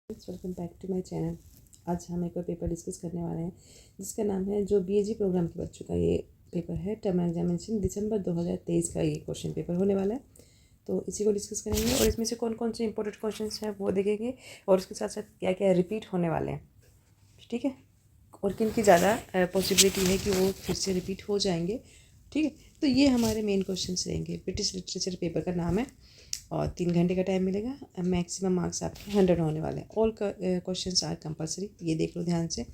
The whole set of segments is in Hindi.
Welcome back to my channel. आज हम एक और पेपर डिस्कस करने वाले हैं जिसका नाम है जो बीएजी प्रोग्राम के बच्चों का ये पेपर है टर्म एग्जामिनेशन दिसंबर 2023 का ये क्वेश्चन पेपर होने वाला है। तो इसी को डिस्कस करेंगे और इसमें से कौन कौन से इंपॉर्टेंट क्वेश्चंस हैं वो देखेंगे और उसके साथ साथ क्या क्या रिपीट होने वाले हैं, ठीक है, और किन की ज़्यादा पॉसिबिलिटी है कि वो फिर से रिपीट हो जाएंगे, ठीक है। तो ये हमारे मेन क्वेश्चंस रहेंगे। ब्रिटिश लिटरेचर पेपर का नाम है और 3 घंटे का टाइम मिलेगा। मैक्सिमम मार्क्स आपके 100 होने वाले हैं। ऑल क्वेश्चंस आर कंपलसरी, ये देख लो ध्यान से,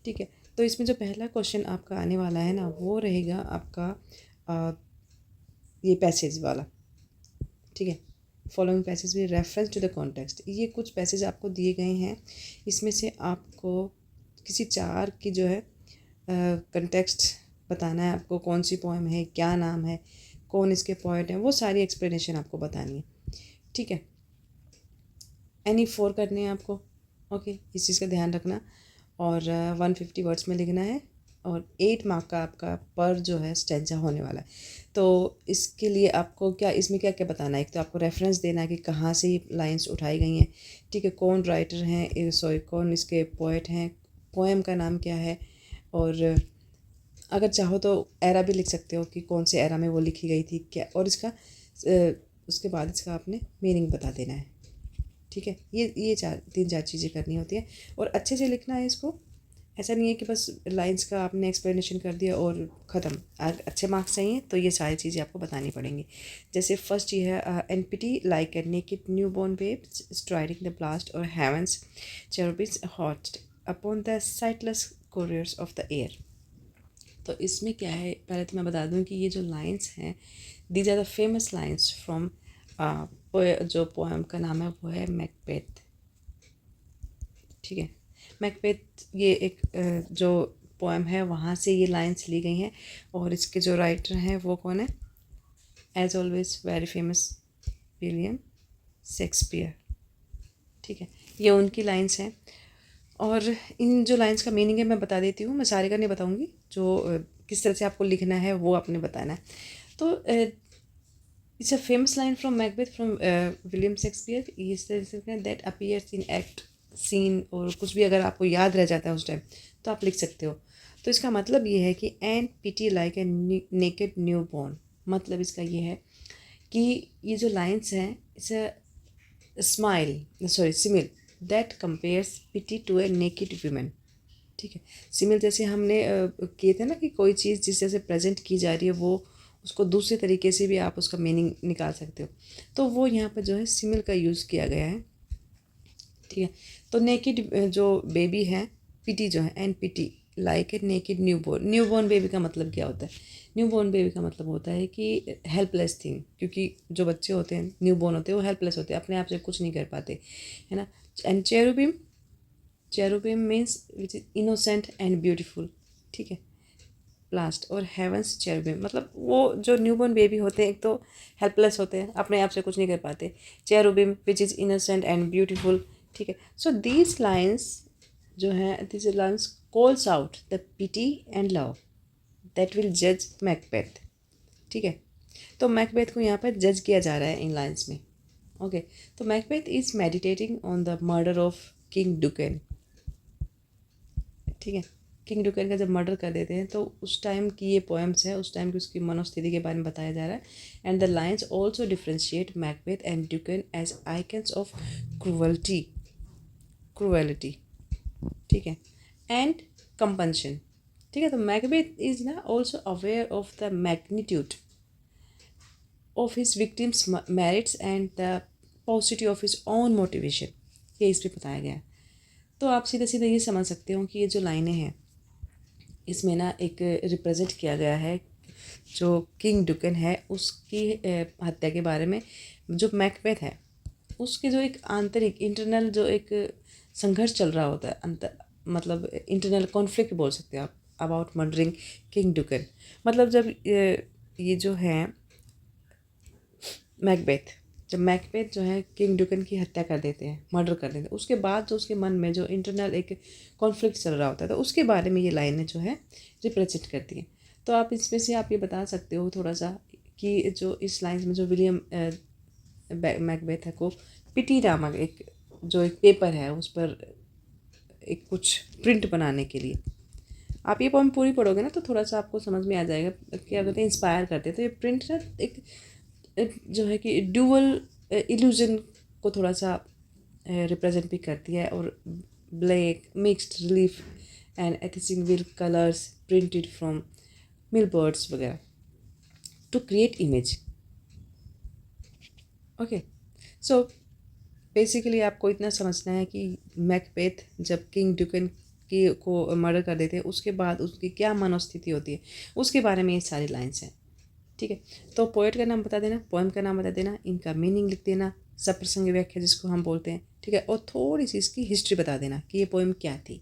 ठीक है। तो इसमें जो पहला क्वेश्चन आपका आने वाला है ना वो रहेगा आपका ये पैसेज वाला, ठीक है। Following passage with reference to the context. ये कुछ पैसेज आपको दिए गए हैं, इसमें से आपको किसी चार की जो है कंटेक्स्ट बताना है आपको, कौन सी पोएम है, क्या नाम है, कौन इसके पोएट हैं, वो सारी एक्सप्लेनेशन आपको बतानी है, ठीक है। एनी 4 करने हैं आपको, ओके, इस चीज़ का ध्यान रखना। और 150 वर्ड्स में लिखना है और 8 मार्क का आपका पर जो है स्टेंजा होने वाला है। तो इसके लिए आपको क्या इसमें क्या क्या बताना है, एक तो आपको रेफरेंस देना है कि कहाँ से ये लाइंस उठाई गई हैं, ठीक है, कौन राइटर हैं, सॉरी कौन इसके पोएट हैं, पोएम का नाम क्या है, और अगर चाहो तो एरा भी लिख सकते हो कि कौन से एरा में वो लिखी गई थी क्या, और इसका उसके बाद इसका आपने मीनिंग बता देना है, ठीक है। ये तीन चार चीज़ें करनी होती हैं और अच्छे से लिखना है इसको। ऐसा नहीं है कि बस लाइंस का आपने एक्सप्लेनेशन कर दिया और ख़त्म। अच्छे मार्क्स चाहिए तो ये सारी चीज़ें आपको बतानी पड़ेंगी। जैसे फर्स्ट ये है and pity like a naked new born babe striding the blast or heaven's cherubin हॉट upon the sightless couriers of the air. तो इसमें क्या है, पहले तो मैं बता दूं कि ये जो लाइंस हैं these are the famous lines from जो पोएम का नाम है वो है मैकबेथ, ठीक है। मैकबेथ ये एक जो पोएम है वहाँ से ये लाइंस ली गई हैं और इसके जो राइटर हैं वो कौन है, as always very famous William Shakespeare, ठीक है। ये उनकी लाइंस हैं और इन जो लाइंस का मीनिंग है मैं बता देती हूँ, मैं सारे का नहीं बताऊँगी, जो किस तरह से आपको लिखना है वो आपने बताना है। तो it's a famous line from Macbeth from William Shakespeare, इस तरह से that appears in act scene, और कुछ भी अगर आपको याद रह जाता है उस टाइम तो आप लिख सकते हो। तो इसका मतलब ये है कि and pity like a naked new born, मतलब इसका ये है कि ये जो लाइन्स हैं it's a smile sorry simile that compares pity to a naked women, ठीक है। सिमिल जैसे हमने किए थे ना कि कोई चीज़ जिस जैसे प्रेजेंट की जा रही है वो उसको दूसरे तरीके से भी आप उसका मीनिंग निकाल सकते हो, तो वो यहाँ पर जो है सिमिल का यूज़ किया गया है, ठीक है। तो नेकेड जो बेबी है, पीटी जो है an pity like a naked new born baby का मतलब क्या होता है, न्यू बॉर्न बेबी का मतलब होता है कि हेल्पलेस थिंग, क्योंकि जो बच्चे होते हैं न्यू बॉर्न होते हैं वो हेल्पलेस होते हैं, अपने आप से कुछ नहीं कर पाते, है ना। And cherubim means which is innocent and beautiful, ठीक है। ब्लास्ट और हेवंस चेरुबिम मतलब वो जो न्यूबॉर्न बेबी होते हैं एक तो हेल्पलेस होते हैं, अपने आप से कुछ नहीं कर पाते, cherubim which is innocent and beautiful, ठीक है। सो दीज लाइन्स जो हैं these lines calls out the pity and love that will जज मैकबेथ, ठीक है। तो मैकबेथ को यहाँ पर जज किया जा रहा है इन लाइन्स में, ओके। तो Macbeth is meditating on the murder of king Duncan, ठीक है। किंग डुकेन का जब मर्डर कर देते हैं तो उस टाइम की ये पोएम्स है, उस टाइम की उसकी मनोस्थिति के बारे में बताया जा रहा है। And the lines also differentiate Macbeth and Duncan as icons of cruelty, ठीक है, एंड कंपनशन, ठीक है। तो मैकबेथ इज ना also aware of the magnitude of his victims merits and the positive of his own motivation, ये इस पर बताया गया है। तो आप सीधे सीधे ये समझ सकते हो कि ये जो लाइनें हैं इसमें ना एक रिप्रेजेंट किया गया है जो किंग डुकेन है उसकी हत्या के बारे में। जो मैकबेथ है उसके जो एक आंतरिक इंटरनल जो एक संघर्ष चल रहा होता है, अंतर मतलब इंटरनल कॉन्फ्लिक्ट बोल सकते हैं आप अबाउट मर्डरिंग किंग डुकेन। मतलब जब ये जो है मैकबेथ, जब मैकबेथ जो है किंग डुकेन की हत्या कर देते हैं, मर्डर कर देते हैं, उसके बाद जो उसके मन में जो इंटरनल एक कॉन्फ्लिक्ट चल रहा होता है तो उसके बारे में ये लाइनें जो है रिप्रेजेंट करती हैं। तो आप इसमें से आप ये बता सकते हो थोड़ा सा कि जो इस लाइन में जो विलियम मैकबेथ है को पिटी नामक एक जो एक पेपर है उस पर एक कुछ प्रिंट बनाने के लिए। आप ये पोएम पूरी पढ़ोगे ना तो थोड़ा सा आपको समझ में आ जाएगा, क्या कहते हैं, इंस्पायर करते हैं। तो ये प्रिंट ना एक जो है कि ड्यूअल इल्यूजन को थोड़ा सा रिप्रेजेंट भी करती है, और ब्लैक मिक्स्ड रिलीफ एंड एथिसिंग will colours printed from mill birds वगैरह to create image. Okay, so basically आपको इतना समझना है कि मैकबेथ जब किंग ड्यूकन की को मर्डर कर देते हैं उसके बाद उसकी क्या मनोस्थिति होती है, उसके बारे में ये सारी लाइन्स हैं। ठीक है, तो पोएट का नाम बता देना, पोएम का नाम बता देना, इनका मीनिंग लिख देना, सप्रसंग व्याख्या जिसको हम बोलते हैं। ठीक है, और थोड़ी सी इसकी हिस्ट्री बता देना कि ये पोएम क्या थी।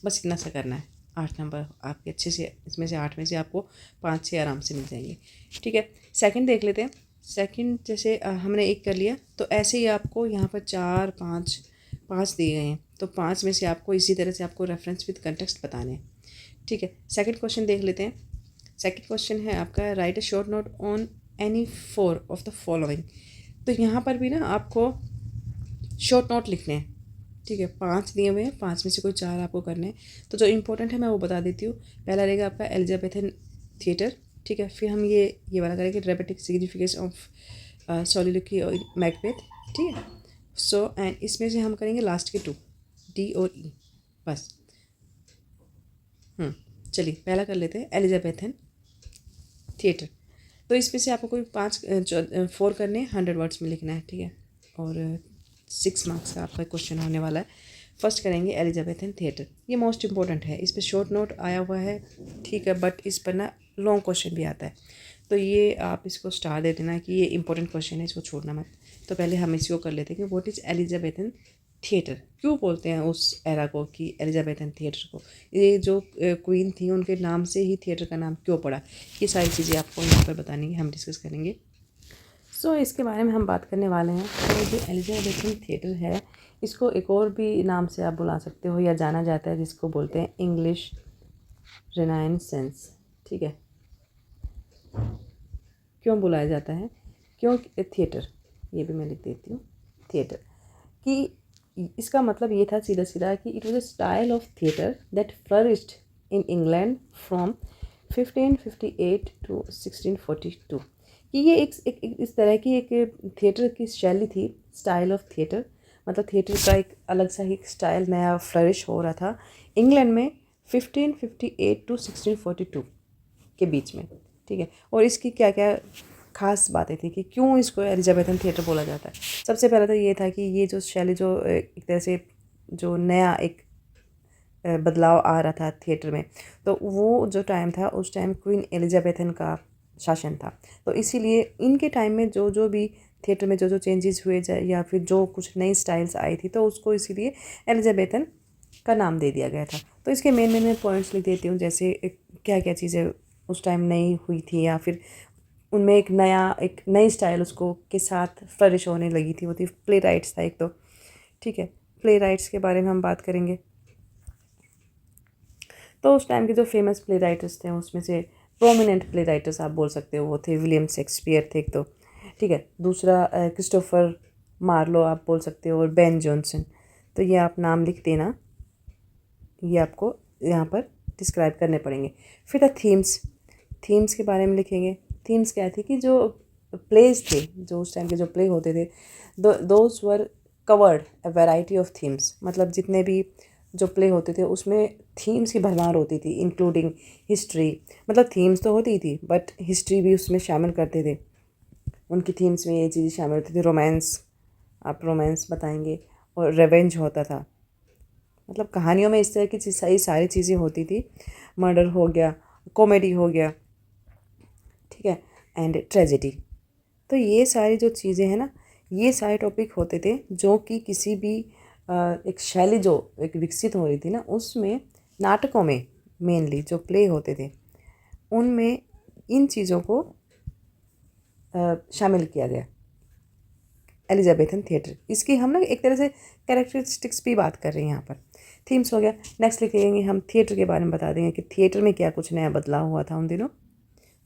बस इतना सा करना है। 8 नंबर आपके अच्छे से, इसमें से 8 में से आपको 5-6 आराम से मिल जाएंगे। ठीक है, सेकंड देख लेते हैं। सेकंड जैसे हमने एक कर लिया, तो ऐसे ही आपको यहाँ पर 4, 5 दिए गए हैं, तो 5 में से आपको इसी तरह से आपको रेफरेंस विद कंटेक्स्ट बताने हैं। ठीक है, सेकंड क्वेश्चन देख लेते हैं। सेकंड क्वेश्चन है आपका right a short note on any 4 of the following. तो यहाँ पर भी ना आपको शॉर्ट नोट लिखने हैं। ठीक है, 5 दिए हुए हैं, 5 में से कोई 4 आपको करने हैं। तो जो इंपॉर्टेंट है मैं वो बता देती हूँ। पहला रहेगा आपका एलिजाबेथन थिएटर। ठीक है, फिर हम ये वाला करेंगे ड्रामेटिक सिग्निफिकेंस ऑफ सोलिलोक्वी और मैकबेथ। ठीक है, सो एंड इसमें से हम करेंगे लास्ट के 2 डी और ई बस। चलिए पहला कर लेते हैं एलिजाबेथन थिएटर। तो इसमें से आपको कोई 4 करने हैं, 100 वर्ड्स में लिखना है। ठीक है, और 6 मार्क्स का आपका क्वेश्चन होने वाला है। फर्स्ट करेंगे एलिजाबेथन थिएटर, ये मोस्ट इंपॉर्टेंट है। इस पर शॉर्ट नोट आया हुआ है। ठीक है, बट इस पर ना लॉन्ग क्वेश्चन भी आता है, तो ये आप इसको स्टार दे देना कि ये इंपॉर्टेंट क्वेश्चन है, इसको छोड़ना मत। तो पहले हम इसको कर लेते हैं कि व्हाट इज़ एलिजाबेथन थिएटर, क्यों बोलते हैं उस एरा को कि एलिजाबेथन थिएटर को, ये जो क्वीन थी उनके नाम से ही थिएटर का नाम क्यों पड़ा, ये सारी चीज़ें आपको यहाँ पर बतानी है, हम डिस्कस करेंगे। सो इसके बारे में हम बात करने वाले हैं। तो जो एलिजाबेथन थिएटर है, इसको एक और भी नाम से आप बुला सकते हो या जाना जाता है, जिसको बोलते हैं इंग्लिश रेनाइसेंस। ठीक है, क्यों बुलाया जाता है, क्यों थिएटर, ये भी मैं लिख देती हूँ थिएटर, कि इसका मतलब ये था सीधा सीधा कि it was a style of theatre that flourished in England from 1558 to 1642। कि ये एक इस तरह की एक थिएटर की शैली थी, स्टाइल ऑफ थिएटर, मतलब थिएटर का एक अलग सा ही स्टाइल नया फ्लरिश हो रहा था इंग्लैंड में 1558 to 1642 के बीच में। ठीक है, और इसकी क्या क्या खास बातें थी कि क्यों इसको एलिजाबेथन थिएटर बोला जाता है। सबसे पहले तो ये था कि ये जो शैली, जो एक तरह से जो नया एक बदलाव आ रहा था थिएटर में, तो वो जो टाइम था उस टाइम क्वीन एलिजाबेथन का शासन था। तो इसीलिए इनके टाइम में जो जो भी थिएटर में जो जो चेंजेस हुए जाए या फिर जो कुछ नई स्टाइल्स आई थी, तो उसको इसीलिए एलिजाबेथन का नाम दे दिया गया था। तो इसके मेन मेन पॉइंट्स लिख देती हूँ, जैसे क्या क्या चीज़ें उस टाइम नई हुई थी या फिर उनमें एक नई स्टाइल उसको के साथ फ्लरिश होने लगी थी। वो थी प्ले राइट्स था एक तो। ठीक है, प्ले राइट्स के बारे में हम बात करेंगे। तो उस टाइम के जो फेमस प्ले राइटर्स थे उसमें से प्रोमिनेंट प्ले राइटर्स आप बोल सकते हो, वो थे विलियम शेक्सपियर थे एक तो। ठीक है, दूसरा क्रिस्टोफर मार्लो आप बोल सकते हो, और बेन जॉनसन। तो ये आप नाम लिख देना, ये आपको यहाँ पर डिस्क्राइब करने पड़ेंगे। फिर द थीम्स के बारे में लिखेंगे। थीम्स क्या थी कि जो प्लेज थे, जो उस टाइम के जो प्ले होते थे, those were covered a variety of themes. मतलब जितने भी जो प्ले होते थे उसमें थीम्स की भरमार होती थी, इंक्लूडिंग हिस्ट्री। मतलब थीम्स तो होती थी बट हिस्ट्री भी उसमें शामिल करते थे। उनकी थीम्स में ये चीज़ें शामिल होती थी, रोमांस, आप रोमांस बताएंगे, और रेवेंज होता था। मतलब कहानियों में इस तरह की सारी चीज़ें होती थी। मर्डर हो गया, कॉमेडी हो गया, ठीक है, एंड ट्रेजेडी। तो ये सारी जो चीज़ें हैं ना, ये सारे टॉपिक होते थे जो कि किसी भी एक शैली जो एक विकसित हो रही थी ना, उसमें नाटकों में मेनली जो प्ले होते थे उनमें इन चीज़ों को शामिल किया गया। एलिजाबेथन थिएटर, इसकी हम ना एक तरह से कैरेक्टरिस्टिक्स भी बात कर रहे हैं यहाँ पर। थीम्स हो गया। नेक्स्ट लिखेंगे हम थिएटर के बारे में, बता देंगे कि थिएटर में क्या कुछ नया बदलाव हुआ था उन दिनों।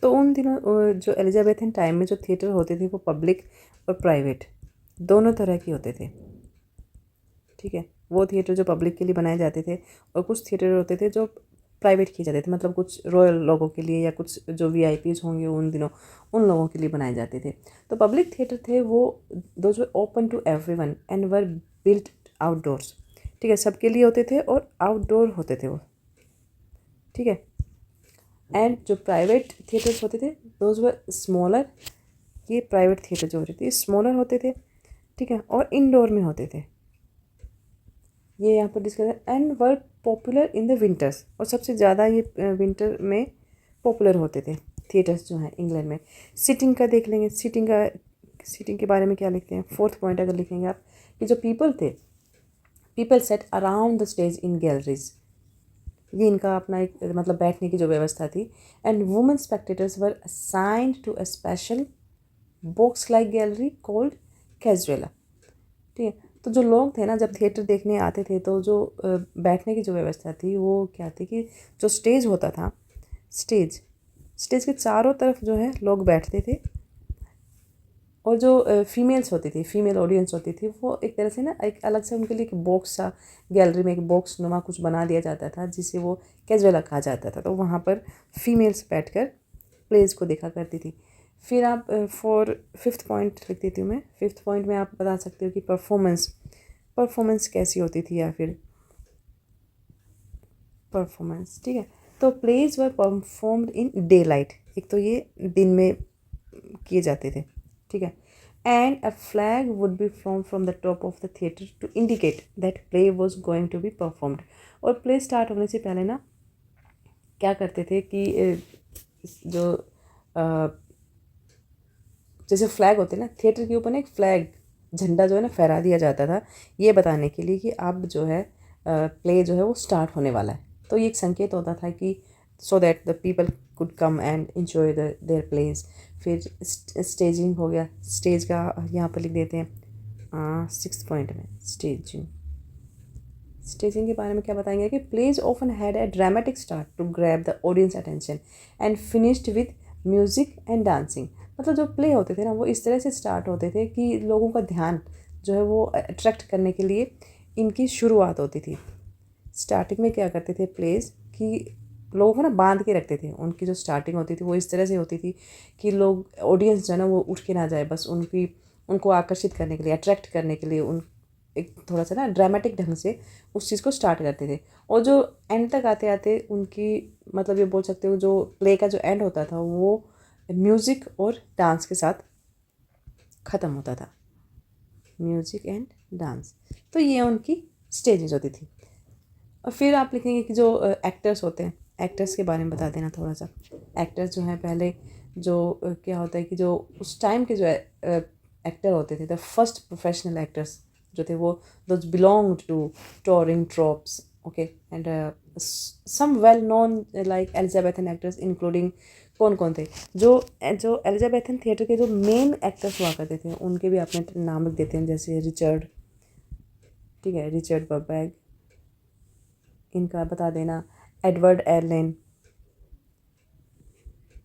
तो उन दिनों जो एलिजाबेथन टाइम में जो थिएटर होते थे वो पब्लिक और प्राइवेट दोनों तरह के होते थे। ठीक है। वो थिएटर जो पब्लिक के लिए बनाए जाते थे, और कुछ थिएटर होते थे जो प्राइवेट किए जाते थे, मतलब कुछ रॉयल लोगों के लिए या कुछ जो वीआईपीज होंगे उन दिनों उन लोगों के लिए बनाए जाते थे। तो पब्लिक थिएटर थे वो those were open to everyone and were built outdoors. ठीक है, सबके लिए होते थे और आउटडोर होते थे वो। ठीक है। एंड जो प्राइवेट थिएटर्स होते थे दोज वर स्मॉलर। ये प्राइवेट थिएटर जो होते थे स्मॉलर होते थे। ठीक है, और इंडोर में होते थे। ये यहाँ पर डिस्कस है। And were popular in the winters, और सबसे ज़्यादा ये विंटर में पॉपुलर होते थे थिएटर्स जो हैं इंग्लैंड में। सिटिंग का देख लेंगे, सिटिंग के बारे में क्या लिखते हैं, फोर्थ पॉइंट अगर लिखेंगे आप, कि जो पीपल थे, people set around the stage in galleries. ये इनका अपना एक मतलब बैठने की जो व्यवस्था थी। And women spectators were assigned to a special box like gallery called cazuela. ठीक है, तो जो लोग थे ना जब थिएटर देखने आते थे तो जो बैठने की जो व्यवस्था थी वो क्या थी कि जो स्टेज होता था, स्टेज के चारों तरफ जो है लोग बैठते थे, और जो फीमेल्स होती थी, फीमेल ऑडियंस होती थी, वो एक तरह से ना एक अलग से उनके लिए एक बॉक्स सा, गैलरी में एक बॉक्स नुमा कुछ बना दिया जाता था जिसे वो कैजुअल कहा जाता था। तो वहाँ पर फीमेल्स बैठकर प्लेज को देखा करती थी। फिर आप फॉर फिफ्थ पॉइंट लिख देती हूँ मैं। फिफ्थ पॉइंट में आप बता सकते हो कि परफॉर्मेंस कैसी होती थी, या फिर परफॉर्मेंस। ठीक है, तो plays were performed in daylight. एक तो ये दिन में किए जाते थे। ठीक है, and a flag would be from the top of the theatre to indicate that play was going to be performed. और प्ले स्टार्ट होने से पहले ना क्या करते थे कि जो जैसे फ्लैग होते ना थिएटर के ऊपर ना, एक फ्लैग झंडा जो है ना फहरा दिया जाता था, ये बताने के लिए कि अब जो है प्ले जो है वो स्टार्ट होने वाला है। तो ये एक संकेत होता था कि so that the people could come and enjoy their plays. फिर स्टेजिंग हो गया, स्टेज का यहाँ पर लिख देते हैं सिक्स पॉइंट में। स्टेजिंग के बारे में क्या बताएंगे कि plays often had a dramatic start to grab the audience attention and finished with music and dancing. मतलब जो प्ले होते थे ना वो इस तरह से स्टार्ट होते थे कि लोगों का ध्यान जो है वो अट्रैक्ट करने के लिए इनकी शुरुआत होती थी। स्टार्टिंग में क्या करते थे प्लेज कि लोगों को ना बांध के रखते थे। उनकी जो स्टार्टिंग होती थी वो इस तरह से होती थी कि लोग ऑडियंस जो है ना वो उठ के ना जाए, बस उनको आकर्षित करने के लिए, अट्रैक्ट करने के लिए उन एक थोड़ा सा ना ड्रामेटिक ढंग से उस चीज़ को स्टार्ट करते थे। और जो एंड तक आते आते उनकी मतलब ये बोल सकते हो जो प्ले का जो एंड होता था वो म्यूज़िक और डांस के साथ ख़त्म होता था। म्यूज़िक एंड डांस, तो ये उनकी स्टेजेस होती थी। और फिर आप लिखेंगे कि जो एक्टर्स होते हैं, एक्टर्स के बारे में बता देना थोड़ा सा। एक्टर्स जो हैं पहले जो क्या होता है कि जो उस टाइम के जो एक्टर होते थे, द फर्स्ट प्रोफेशनल एक्टर्स जो थे वो those belong to touring troupes. Okay, and some well known like Elizabethan actors including कौन कौन थे जो जो एलिजाबेथन थिएटर के जो मेन एक्टर्स हुआ करते थे उनके भी अपने नाम लिख देते हैं, जैसे रिचर्ड। ठीक है, रिचर्ड बर्बैग, इनका बता देना। एडवर्ड एर्लिन,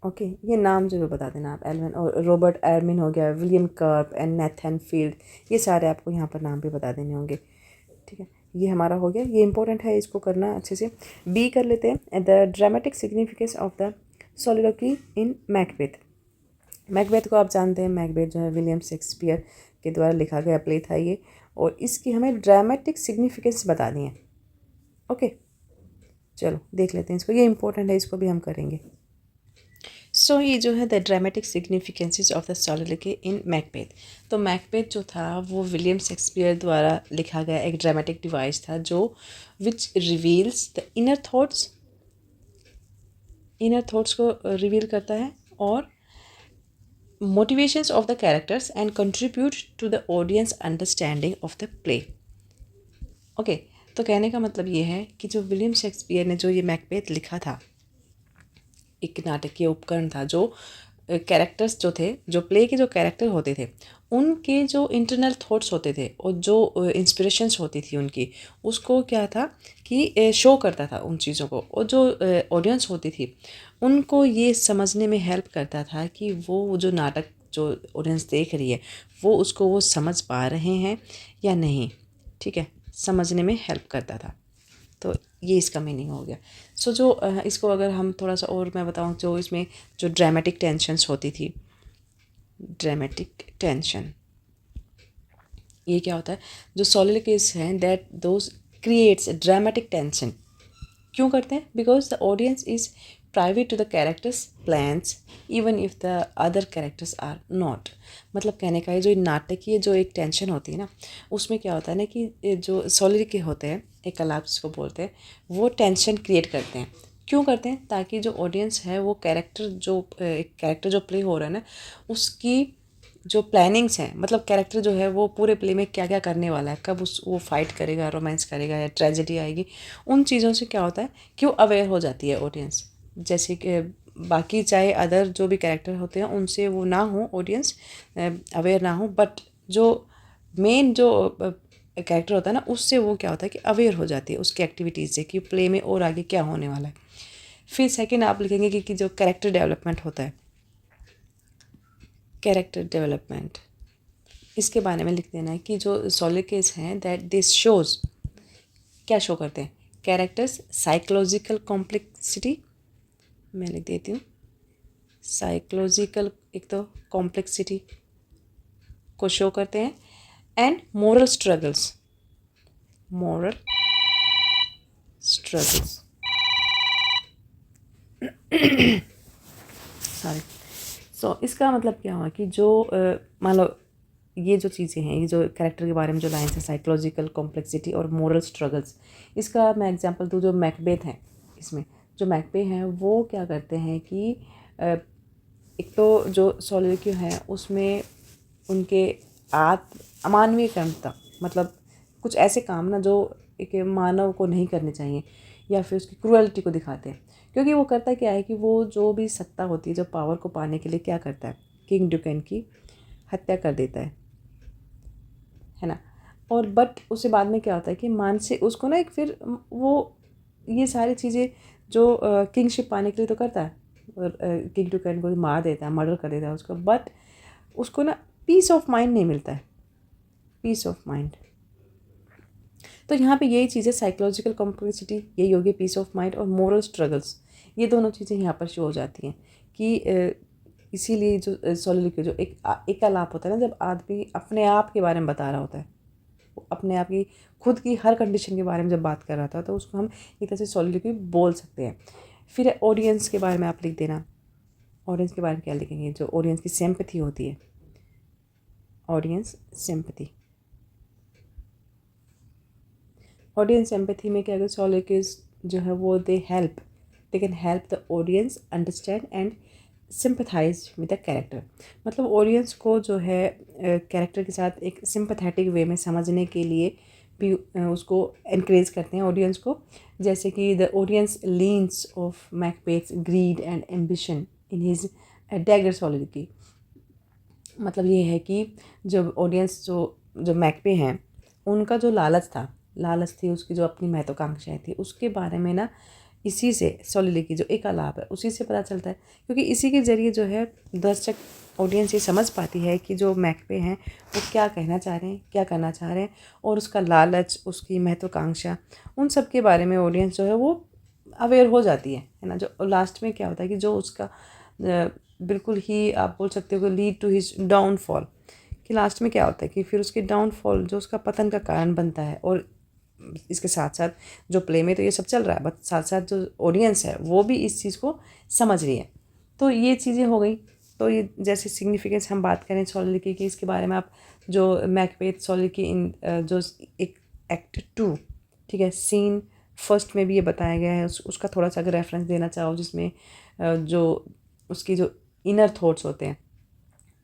ओके, ये नाम जरूर बता देना आप। एल्विन और रॉबर्ट एर्मिन हो गया, विलियम कर्प एंड नेथन फील्ड, ये सारे आपको यहाँ पर नाम भी बता देने होंगे। ठीक है, ये हमारा हो गया, ये इंपॉर्टेंट है, इसको करना अच्छे से। बी कर लेते हैं, the dramatic significance of the soliloquy in Macbeth. Macbeth को आप जानते हैं, मैकबेथ जो है विलियम शेक्सपियर के द्वारा लिखा गया प्ले था ये, और इसकी हमें ड्रामेटिक सिग्निफिकेंस बता दी है। ओके, चलो देख लेते हैं इसको, ये इंपॉर्टेंट है, इसको भी हम करेंगे। सो ये जो है the dramatic significances of the soliloquy in Macbeth. तो मैकबेथ जो था वो विलियम शेक्सपियर द्वारा लिखा गया एक ड्रामेटिक डिवाइस था जो which reveals the inner thoughts को रिवील करता है और motivations of the characters and contribute to the audience understanding of the play. Okay, तो कहने का मतलब ये है कि जो विलियम शेक्सपियर ने जो ये मैकबेथ लिखा था, एक नाटकीय उपकरण था जो कैरेक्टर्स जो थे, जो प्ले के जो कैरेक्टर होते थे उनके जो इंटरनल थॉट्स होते थे और जो इंस्पिरेशंस होती थी उनकी, उसको क्या था कि शो करता था उन चीज़ों को, और जो ऑडियंस होती थी उनको ये समझने में हेल्प करता था कि वो जो नाटक जो ऑडियंस देख रही है वो उसको वो समझ पा रहे हैं या नहीं। ठीक है, समझने में हेल्प करता था। तो ये इसका मीनिंग हो गया। सो जो इसको अगर हम थोड़ा सा और मैं बताऊँ, जो इसमें जो ड्रामेटिक टेंशन्स होती थी, ड्रामेटिक टेंशन ये क्या होता है, जो सोलिलोquies हैं that those creates dramatic tension. क्यों करते हैं? Because the audience is private to the characters plans even if the other characters are not. मतलब कहने का है जो नाटकीय जो एक टेंशन होती है ना, उसमें क्या होता है ना कि जो सोलिलोquy होते हैं, एक आलाप जिसको बोलते हैं, वो टेंशन क्रिएट करते हैं। क्यों करते हैं? ताकि जो ऑडियंस है वो एक कैरेक्टर जो प्ले हो रहा है ना, उसकी जो प्लानिंग्स हैं, मतलब कैरेक्टर जो है वो पूरे प्ले में क्या क्या करने वाला है, कब वो फाइट करेगा, रोमांस करेगा या ट्रेजेडी आएगी, उन चीज़ों से क्या होता है कि वो अवेयर हो जाती है ऑडियंस। जैसे कि बाकी चाहे अदर जो भी कैरेक्टर होते हैं उनसे वो ना हो ऑडियंस अवेयर ना हो, बट जो मेन जो कैरेक्टर होता है ना, उससे वो क्या होता है कि अवेयर हो जाती है उसकी एक्टिविटीज़ से कि प्ले में और आगे क्या होने वाला है। फिर सेकेंड आप लिखेंगे कि जो कैरेक्टर डेवलपमेंट होता है, कैरेक्टर डेवलपमेंट, इसके बारे में लिख देना है कि जो सोलिलोquies हैं दैट दिस शोज़ क्या शो करते हैं, कैरेक्टर्स साइकोलॉजिकल कॉम्प्लेक्सिटी, मैं लिख देती हूँ साइकोलॉजिकल, एक तो कॉम्प्लेक्सिटी को शो करते हैं, and moral struggles, moral struggles sorry. So इसका मतलब क्या हुआ कि जो मान लो ये जो चीज़ें हैं, ये जो कैरेक्टर के बारे में जो लाइन्स है, साइकोलॉजिकल कॉम्प्लेक्सिटी और मोरल स्ट्रगल्स, इसका मैं एग्जांपल दूँ, जो मैकबेथ हैं, इसमें जो मैकबेथ हैं वो क्या करते हैं कि एक तो जो सोलिलोक्यू है उसमें उनके अमानवीय कर्म था, मतलब कुछ ऐसे काम ना जो एक मानव को नहीं करने चाहिए, या फिर उसकी क्रूअल्टी को दिखाते हैं। क्योंकि वो करता क्या है कि वो जो भी सत्ता होती है, जो पावर को पाने के लिए क्या करता है, किंग ड्यूकेन की हत्या कर देता है ना। और बट उसके बाद में क्या होता है कि मानसिक उसको ना एक फिर वो ये सारी चीज़ें जो किंगशिप पाने के लिए तो करता है, और किंग ड्यूकेन को मार देता है, मर्डर कर देता है उसको, बट उसको ना पीस ऑफ माइंड नहीं मिलता है, पीस ऑफ माइंड। तो यहाँ पे यही चीज़ें साइकोलॉजिकल कॉम्प्लेक्सिटी यही होगी, पीस ऑफ माइंड, और मोरल स्ट्रगल्स, ये दोनों चीज़ें यहाँ पर शो हो जाती हैं कि इसीलिए जो सोलिलोक्यू जो एक आलाप होता है ना, जब आदमी अपने आप के बारे में बता रहा होता है, वो अपने आप की खुद की हर कंडीशन के बारे में जब बात कर रहा था, तो उसको हम एक तरह से सोलिलोक्यू बोल सकते हैं। फिर ऑडियंस के बारे में आप लिख देना, ऑडियंस के बारे में क्या लिखेंगे, जो ऑडियंस की सिंपैथी होती है, ऑडियंस सिंपैथी, ऑडियंस एम्पैथी में क्या अगर सोलिलोक्यूज जो है वो they can help the audience understand and sympathise with the character. मतलब ऑडियंस को जो है कैरेक्टर के साथ एक सिंपथेटिक वे में समझने के लिए भी उसको इनक्रेज करते हैं ऑडियंस को। जैसे कि the audience learns of Macbeth's greed and ambition in his dagger soliloquy. मतलब ये है कि जब ऑडियंस जो मैकबे हैं उनका जो लालच थी उसकी, जो अपनी महत्वाकांक्षाएं थी, उसके बारे में ना इसी से सोलिलोक्यू जो एक आलाप है उसी से पता चलता है। क्योंकि इसी के ज़रिए जो है दर्शक ऑडियंस ये समझ पाती है कि जो मैकबे हैं वो क्या कहना चाह रहे हैं, क्या करना चाह रहे हैं, और उसका लालच, उसकी महत्वाकांक्षा, उन सब के बारे में ऑडियंस जो है वो अवेयर हो जाती है ना। जो लास्ट में क्या होता है कि जो उसका बिल्कुल ही आप बोल सकते हो कि लीड टू हिज डाउनफॉल, कि लास्ट में क्या होता है कि फिर उसके डाउनफॉल जो उसका पतन का कारण बनता है। और इसके साथ साथ जो प्ले में तो ये सब चल रहा है, बट साथ साथ जो ऑडियंस है वो भी इस चीज़ को समझ रही है। तो ये चीज़ें हो गई। तो ये जैसे सिग्निफिकेंस हम बात करें सोलिलोक्यू की, इसके बारे में आप जो मैकबेथ सोलिलोक्यू इन जो एक एक्ट 2, ठीक है, सीन फर्स्ट में भी ये बताया गया है, उसका थोड़ा सा अगर रेफरेंस देना चाहो, जिसमें जो उसकी जो इनर थॉट्स होते हैं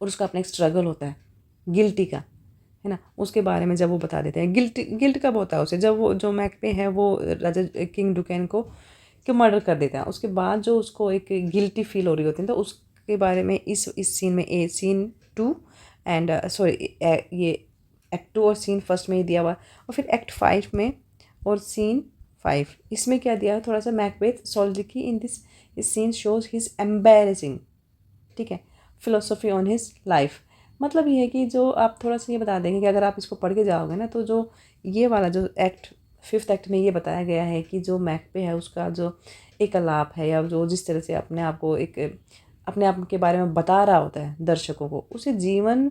और उसका अपना एक स्ट्रगल होता है गिल्टी का, है ना, उसके बारे में जब वो बता देते हैं। गिल्ट कब होता है उसे, जब वो जो मैकबे है वो राजा किंग ड्यूकेन को मर्डर कर देता है, उसके बाद जो उसको एक गिल्टी फील हो रही होती है, तो उसके बारे में इस सीन में सीन 2 एंड सॉरी ये एक्ट 2 और सीन फर्स्ट में ही दिया हुआ, और फिर एक्ट 5 में और सीन 5 इसमें क्या दिया है, थोड़ा सा Macbeth soliloquy in this scene shows his embarrassing, ठीक है, फिलोसफी ऑन हिज लाइफ। मतलब ये है कि जो आप थोड़ा सा ये बता देंगे कि अगर आप इसको पढ़ के जाओगे ना, तो जो ये वाला जो एक्ट 5th एक्ट में ये बताया गया है कि जो मैकबे है उसका जो एक आलाप है या जो जिस तरह से अपने आप को एक अपने आप के बारे में बता रहा होता है दर्शकों को, उसे जीवन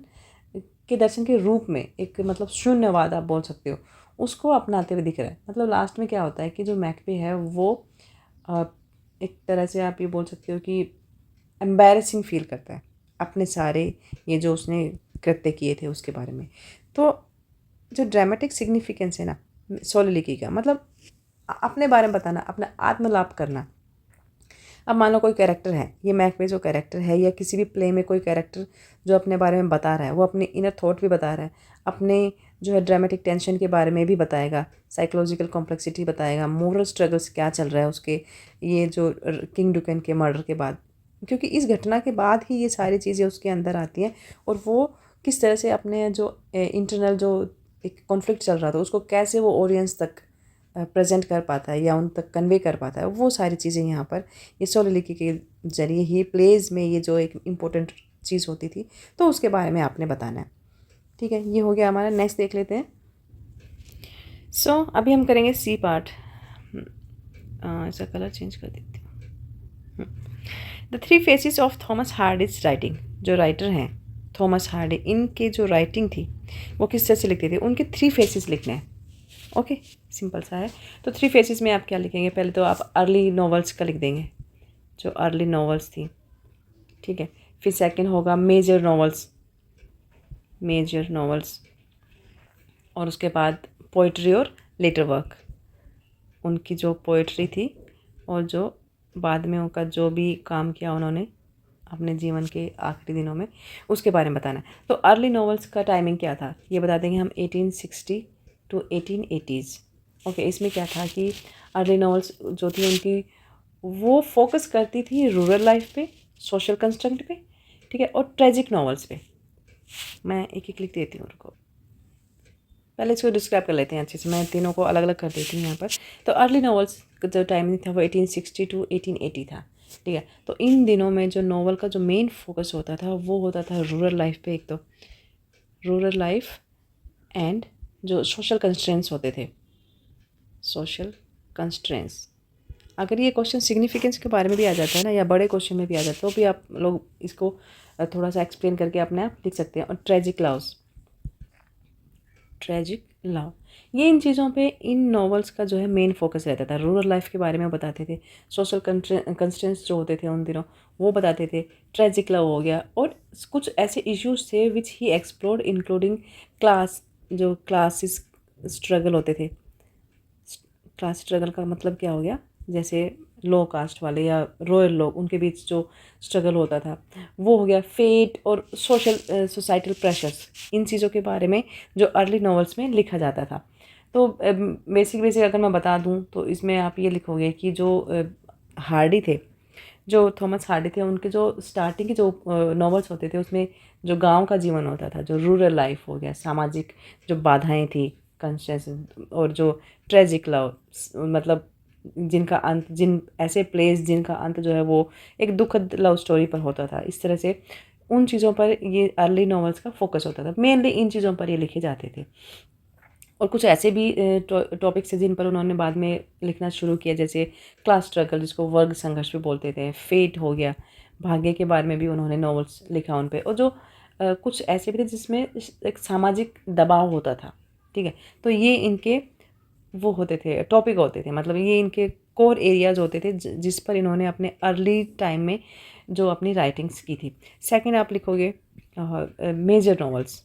के दर्शन के रूप में एक मतलब शून्यवाद आप बोल सकते हो, उसको अपनाते हुए दिख रहा है। मतलब लास्ट में क्या होता है कि जो मैकबे है वो एक तरह से आप ये बोल सकते हो कि एम्बैरेसिंग फील करता है अपने सारे ये जो उसने कृत्य किए थे उसके बारे में। तो जो ड्रामेटिक सिग्निफिकेंस है ना सोलिलिकी का, मतलब अपने बारे में बताना, अपना आत्मलाप करना। अब मान लो कोई कैरेक्टर है, ये मैकबे जो कैरेक्टर है या किसी भी प्ले में कोई कैरेक्टर जो अपने बारे में बता रहा है, वो अपने इनर थॉट भी बता रहा है, अपने जो है ड्रामेटिक टेंशन के बारे में भी बताएगा, साइकोलॉजिकल कॉम्प्लेक्सिटी बताएगा, मोरल स्ट्रगल्स क्या चल रहा है उसके, ये जो किंग डुकन के मर्डर के बाद, क्योंकि इस घटना के बाद ही ये सारी चीज़ें उसके अंदर आती हैं और वो किस तरह से अपने जो इंटरनल जो एक कॉन्फ्लिक्ट चल रहा था उसको कैसे वो ऑडियंस तक प्रेजेंट कर पाता है या उन तक कन्वे कर पाता है, वो सारी चीज़ें यहाँ पर ये सोलिलिकी के जरिए ही प्लेज में ये जो एक इम्पोर्टेंट चीज़ होती थी तो उसके बारे में आपने बताना है। ठीक है, ये हो गया हमारा। नेक्स्ट देख लेते हैं। अभी हम करेंगे सी पार्ट। इसका कलर चेंज कर देती हूँ। The 3 faces of Thomas Hardy's writing. जो राइटर हैं थॉमस हार्डी, इनके जो राइटिंग थी वो किस तरह से लिखते थे, उनके 3 फेसेस लिखने हैं। ओके, सिंपल सा है। तो 3 फेसेस में आप क्या लिखेंगे, पहले तो आप अर्ली नॉवेल्स का लिख देंगे, जो अर्ली नॉवेल्स थी। ठीक है, फिर सेकंड होगा मेजर नॉवेल्स, और उसके बाद पोइट्री और लेटर वर्क, उनकी जो पोइट्री थी और जो बाद में उनका जो भी काम किया उन्होंने अपने जीवन के आखिरी दिनों में, उसके बारे में बताना है। तो अर्ली नॉवेल्स का टाइमिंग क्या था ये बता देंगे हम, 1860 टू 1880s। ओके, इसमें क्या था कि अर्ली नॉवेल्स जो थी उनकी वो फोकस करती थी रूरल लाइफ पे, सोशल कंस्ट्रक्ट पे, ठीक है, और ट्रेजिक नॉवेल्स पे। मैं एक एक लिख देती हूँ उनको, पहले इसको डिस्क्राइब कर लेते हैं अच्छे से, मैं तीनों को अलग अलग कर देती हूँ यहाँ पर। तो अर्ली नॉवेल्स का जो टाइमिंग था वो 1860 टू 1880 था। ठीक है, तो इन दिनों में जो नॉवल का जो मेन फोकस होता था वो होता था रूरल लाइफ पे। एक तो रूरल लाइफ एंड जो सोशल कंस्ट्रेंट्स होते थे, सोशल कंस्ट्रेंट्स। अगर ये क्वेश्चन सिग्निफिकेंस के बारे में भी आ जाता है ना, या बड़े क्वेश्चन में भी आ जाता है, तो भी आप लोग इसको थोड़ा सा एक्सप्लेन करके अपने आप लिख सकते हैं। और ट्रेजिक लव, ये इन चीज़ों पे इन नॉवेल्स का जो है मेन फोकस रहता था। रूरल लाइफ के बारे में बताते थे, सोशल कंस्ट्रेंट्स जो होते थे उन दिनों वो बताते थे, ट्रेजिक लव हो गया, और कुछ ऐसे इश्यूज थे विच ही एक्सप्लोर्ड इंक्लूडिंग जो क्लासिस स्ट्रगल होते थे। क्लास स्ट्रगल का मतलब क्या हो गया, जैसे लो कास्ट वाले या रॉयल लोग, उनके बीच जो स्ट्रगल होता था वो हो गया। फेट और सोसाइटल प्रेशर्स, इन चीज़ों के बारे में जो अर्ली नॉवेल्स में लिखा जाता था। तो बेसिक अगर मैं बता दूं तो इसमें आप ये लिखोगे कि जो हार्डी थे, जो थॉमस हार्डी थे, उनके जो स्टार्टिंग के जो नॉवेल्स होते थे उसमें जो गांव का जीवन होता था, जो रूरल लाइफ हो गया, सामाजिक जो बाधाएं थी, कंस्ट्रेंट्स, और जो ट्रेजिक लव, मतलब जिनका अंत, जिन ऐसे प्लेस जिनका अंत जो है वो एक दुखद लव स्टोरी पर होता था। इस तरह से उन चीज़ों पर ये अर्ली नॉवेल्स का फोकस होता था, मेनली इन चीज़ों पर ये लिखे जाते थे। और कुछ ऐसे भी टॉपिक्स हैं जिन पर उन्होंने बाद में लिखना शुरू किया, जैसे क्लास स्ट्रगल, जिसको वर्ग संघर्ष भी बोलते थे, फेट हो गया, भाग्य के बारे में भी उन्होंने नॉवेल्स लिखा उन पे। और जो कुछ ऐसे भी थे जिसमें एक सामाजिक दबाव होता था। ठीक है, तो ये इनके वो होते थे, टॉपिक होते थे, मतलब ये इनके कोर एरियाज होते थे जिस पर इन्होंने अपने अर्ली टाइम में जो अपनी राइटिंग्स की थी। सेकंड आप लिखोगे major novels.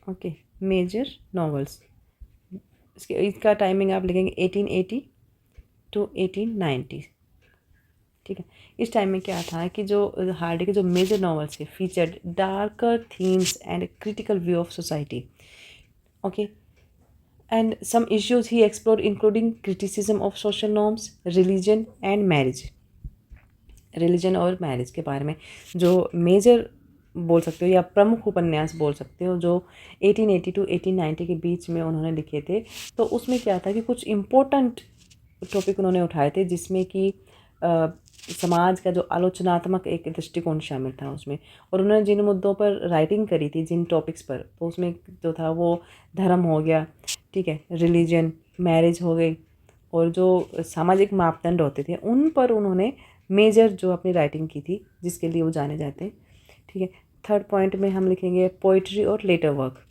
Okay, major novels, इसका टाइमिंग आप लिखेंगे 1880 टू 1890। ठीक है, इस टाइम में क्या था कि जो हार्डी के जो मेजर नॉवेल्स थे featured darker themes and critical view of society. Okay, and some issues he explored including criticism of social norms, religion and marriage। Religion और मैरिज के बारे में जो मेजर बोल सकते हो या प्रमुख उपन्यास बोल सकते हो जो 1880 टू 1890 के बीच में उन्होंने लिखे थे। तो उसमें क्या था कि कुछ इम्पोर्टेंट टॉपिक उन्होंने उठाए थे, जिसमें कि समाज का जो आलोचनात्मक एक दृष्टिकोण शामिल था उसमें। और उन्होंने जिन मुद्दों पर राइटिंग करी थी, जिन टॉपिक्स पर, तो उसमें जो था वो धर्म हो गया, ठीक है, रिलीजन, मैरिज हो गई, और जो सामाजिक मापदंड होते थे उन पर उन्होंने मेजर जो अपनी राइटिंग की थी, जिसके लिए वो जाने जाते हैं, ठीक है। थर्ड पॉइंट में हम लिखेंगे पोइट्री और लेटर वर्क।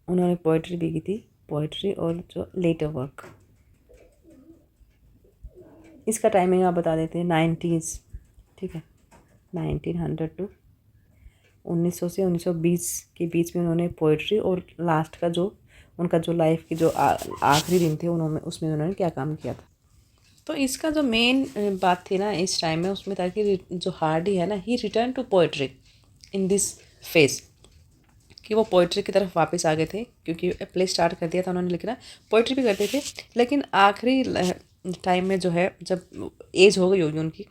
उन्होंने पोइट्री भी की थी, पोइट्री और जो लेटर वर्क। इसका टाइमिंग आप बता देते हैं 90s, ठीक है, 1900 टू 1900 से 1920 के बीच में उन्होंने पोइट्री, और लास्ट का जो उनका जो लाइफ की जो आखिरी दिन थे उन्होंने उसमें उन्होंने क्या काम किया था। तो इसका जो मेन बात थी ना इस टाइम में, उसमें था कि जो हार्डी है ना, he return to poetry in this phase, कि वो पोइट्री की तरफ वापस आ गए थे, क्योंकि प्ले स्टार्ट कर दिया था उन्होंने लिखना, पोइट्री भी करते थे, लेकिन आखिरी टाइम में जो है, जब एज हो गई होगी उनकी,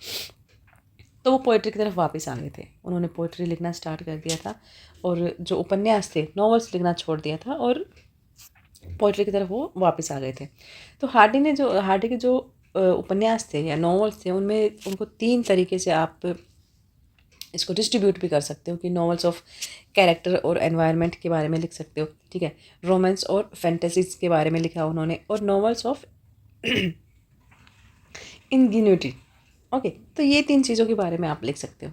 तो वो पोइट्री की तरफ वापस आ गए थे। उन्होंने पोइट्री लिखना स्टार्ट कर दिया था, और जो उपन्यास थे, नॉवेल्स लिखना छोड़ दिया था, और पोइट्री की तरफ वो वापस आ गए थे। तो हार्डी के जो उपन्यास थे या नॉवेल्स थे, उनमें उनको 3 तरीके से आप इसको डिस्ट्रीब्यूट भी कर सकते हो, कि नॉवेल्स ऑफ कैरेक्टर और एनवायरनमेंट के बारे में लिख सकते हो, ठीक है, रोमांस और फैंटेसीज के बारे में लिखा उन्होंने, और नॉवेल्स ऑफ इंजीन्यूटी। ओके, तो ये 3 चीज़ों के बारे में आप लिख सकते हो।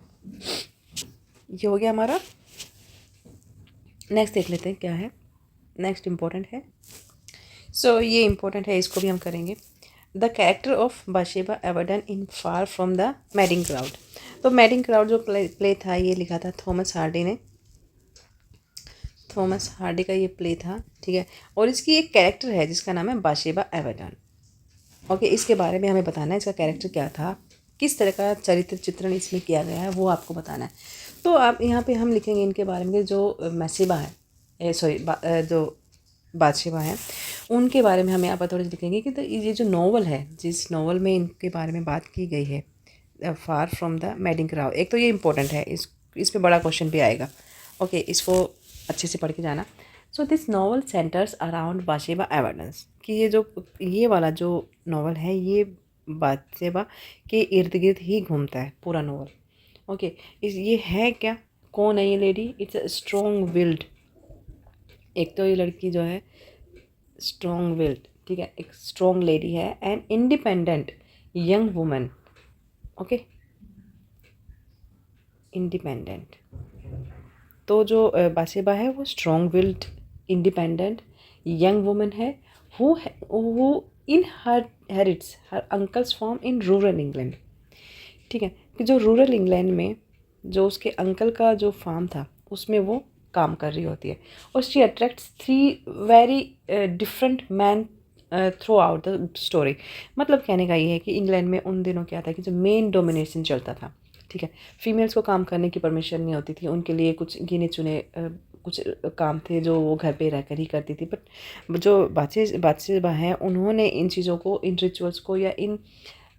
ये हो गया हमारा। नेक्स्ट देख लेते हैं क्या है। नेक्स्ट इम्पोर्टेंट है, सो ये इम्पोर्टेंट है, इसको भी हम करेंगे। The character of Bathsheba Everdene in Far from the Madding Crowd. तो मैडिंग क्राउड जो प्ले था, ये लिखा था थॉमस हार्डी ने। थॉमस हार्डी का ये प्ले था, ठीक है, और इसकी एक कैरेक्टर है जिसका नाम है बाशेबा एवर्डन। ओके, इसके बारे में हमें बताना है, इसका कैरेक्टर क्या था, किस तरह का चरित्र चित्रण इसमें किया गया है, वो आपको बताना है। तो आप यहाँ पे हम लिखेंगे इनके बारे में, जो मैसेबा है, जो बादशेबा हैं, उनके बारे में हम यहाँ पर थोड़ी लिखेंगे कि तो ये जो नॉवल है, जिस नॉवल में इनके बारे में बात की गई है, फार फ्रॉम द मैडिंग क्राउड, एक तो ये इंपॉर्टेंट है, इस पे बड़ा क्वेश्चन भी आएगा। ओके, इसको अच्छे से पढ़ के जाना। So this novel centres around Bathsheba Everdene's, कि ये वाला जो नॉवल है, ये बाशेबा के इर्द गिर्द ही घूमता है पूरा नॉवल। ओके, ये है क्या, कौन है ये lady? It's a strong willed, एक तो ये लड़की जो है स्ट्रॉन्ग विल्ड, ठीक है, एक स्ट्रॉन्ग लेडी है, and independent young woman. Okay, independent, तो जो बाशेबा है वो strong willed, independent young woman है, who in her inherits her uncle's farm in rural England, ठीक है, कि जो रूरल इंग्लैंड में जो उसके अंकल का जो फार्म था उसमें वो काम कर रही होती है, और she attracts 3 very different man through out the story. मतलब कहने का ये है कि इंग्लैंड में उन दिनों क्या था कि जो मेन डोमिनेशन चलता था, ठीक है, फीमेल्स को काम करने की परमिशन नहीं होती थी, उनके लिए कुछ गिने चुने कुछ काम थे जो वो घर पे रहकर ही करती थी। बट जो बादशाह हैं, उन्होंने इन चीज़ों को, इन रिचुअल्स को या इन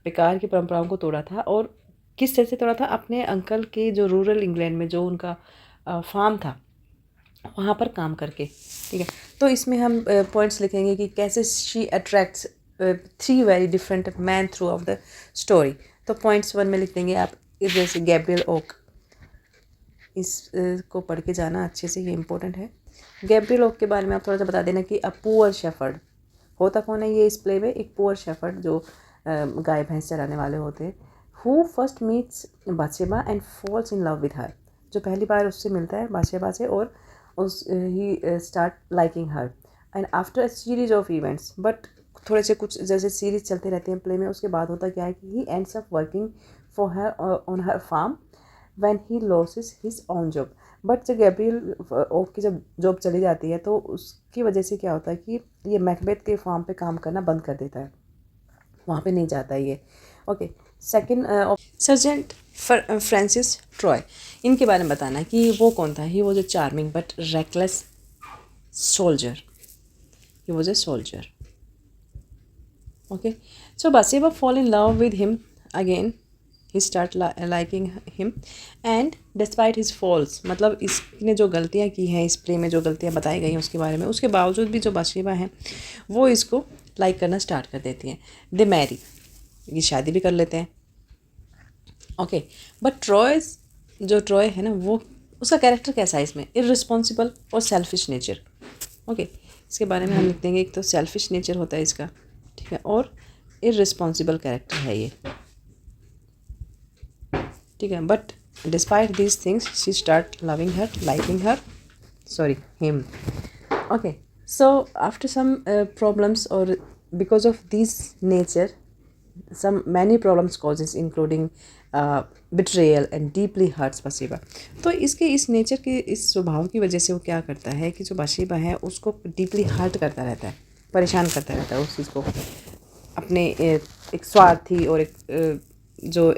बेकार की परंपराओं को तोड़ा था, और किस तरह से तोड़ा था, अपने अंकल के जो रूरल इंग्लैंड में जो उनका फार्म था वहाँ पर काम करके, ठीक है। तो इसमें हम पॉइंट्स लिखेंगे कि कैसे she attracts 3 very different man through out the story. तो पॉइंट्स 1 में लिख देंगे आप, जैसे गैब्रियल ओक, इसको पढ़ के जाना अच्छे से, ये इंपॉर्टेंट है। गैब्रियल ओक के बारे में आप थोड़ा सा बता देना कि अ पुअर शेफर्ड, होता कौन है ये इस प्ले में, एक पुअर शेफर्ड जो गाय भैंस चराने वाले होते हैं, who first meets Bathsheba and falls in love with her, जो पहली बार उससे मिलता है बाशेबा से, और he start liking her, and after a series of events, but थोड़े से कुछ जैसे सीरीज चलते रहते हैं प्ले में, उसके बाद होता क्या है कि he ends up working for her on her farm when he loses his own job. But जब गैब्रियल ओक की जब जॉब चली जाती है, तो उसकी वजह से क्या होता है कि ये मैकबेथ के फार्म पे काम करना बंद कर देता है, वहाँ पे नहीं जाता ये। Okay, second sergeant Francis Troy, इनके बारे में बताना कि वो कौन था। He was a charming but reckless soldier, he was a soldier. Okay, so Bathsheba fall in love with him again, he start liking him, and despite his faults, मतलब इसने जो गलतियाँ की हैं इस प्ले में, जो गलतियाँ बताई गई हैं उसके बारे में, उसके बावजूद भी जो बाशेबा हैं वो इसको लाइक करना स्टार्ट कर देती हैं। दे मैरी, ये शादी भी कर लेते हैं, ओके, बट जो ट्रॉय है ना, वो उसका कैरेक्टर कैसा है इसमें, इररिस्पॉन्सिबल और सेल्फिश नेचर। ओके, इसके बारे में हम लिख देंगे, एक तो सेल्फिश नेचर होता है इसका, ठीक है, और इररिस्पॉन्सिबल कैरेक्टर है ये, ठीक है। But despite these things she start loving her, liking her, sorry, him. Okay, so after some problems, or because of this nature, some many problems causes including betrayal and deeply hurts बशीबा। तो इसके इस नेचर के इस स्वभाव की वजह से वो क्या करता है कि जो बशीबा है उसको डीपली हर्ट करता रहता है, परेशान करता रहता है उस चीज़ को, अपने एक स्वार्थी और एक जो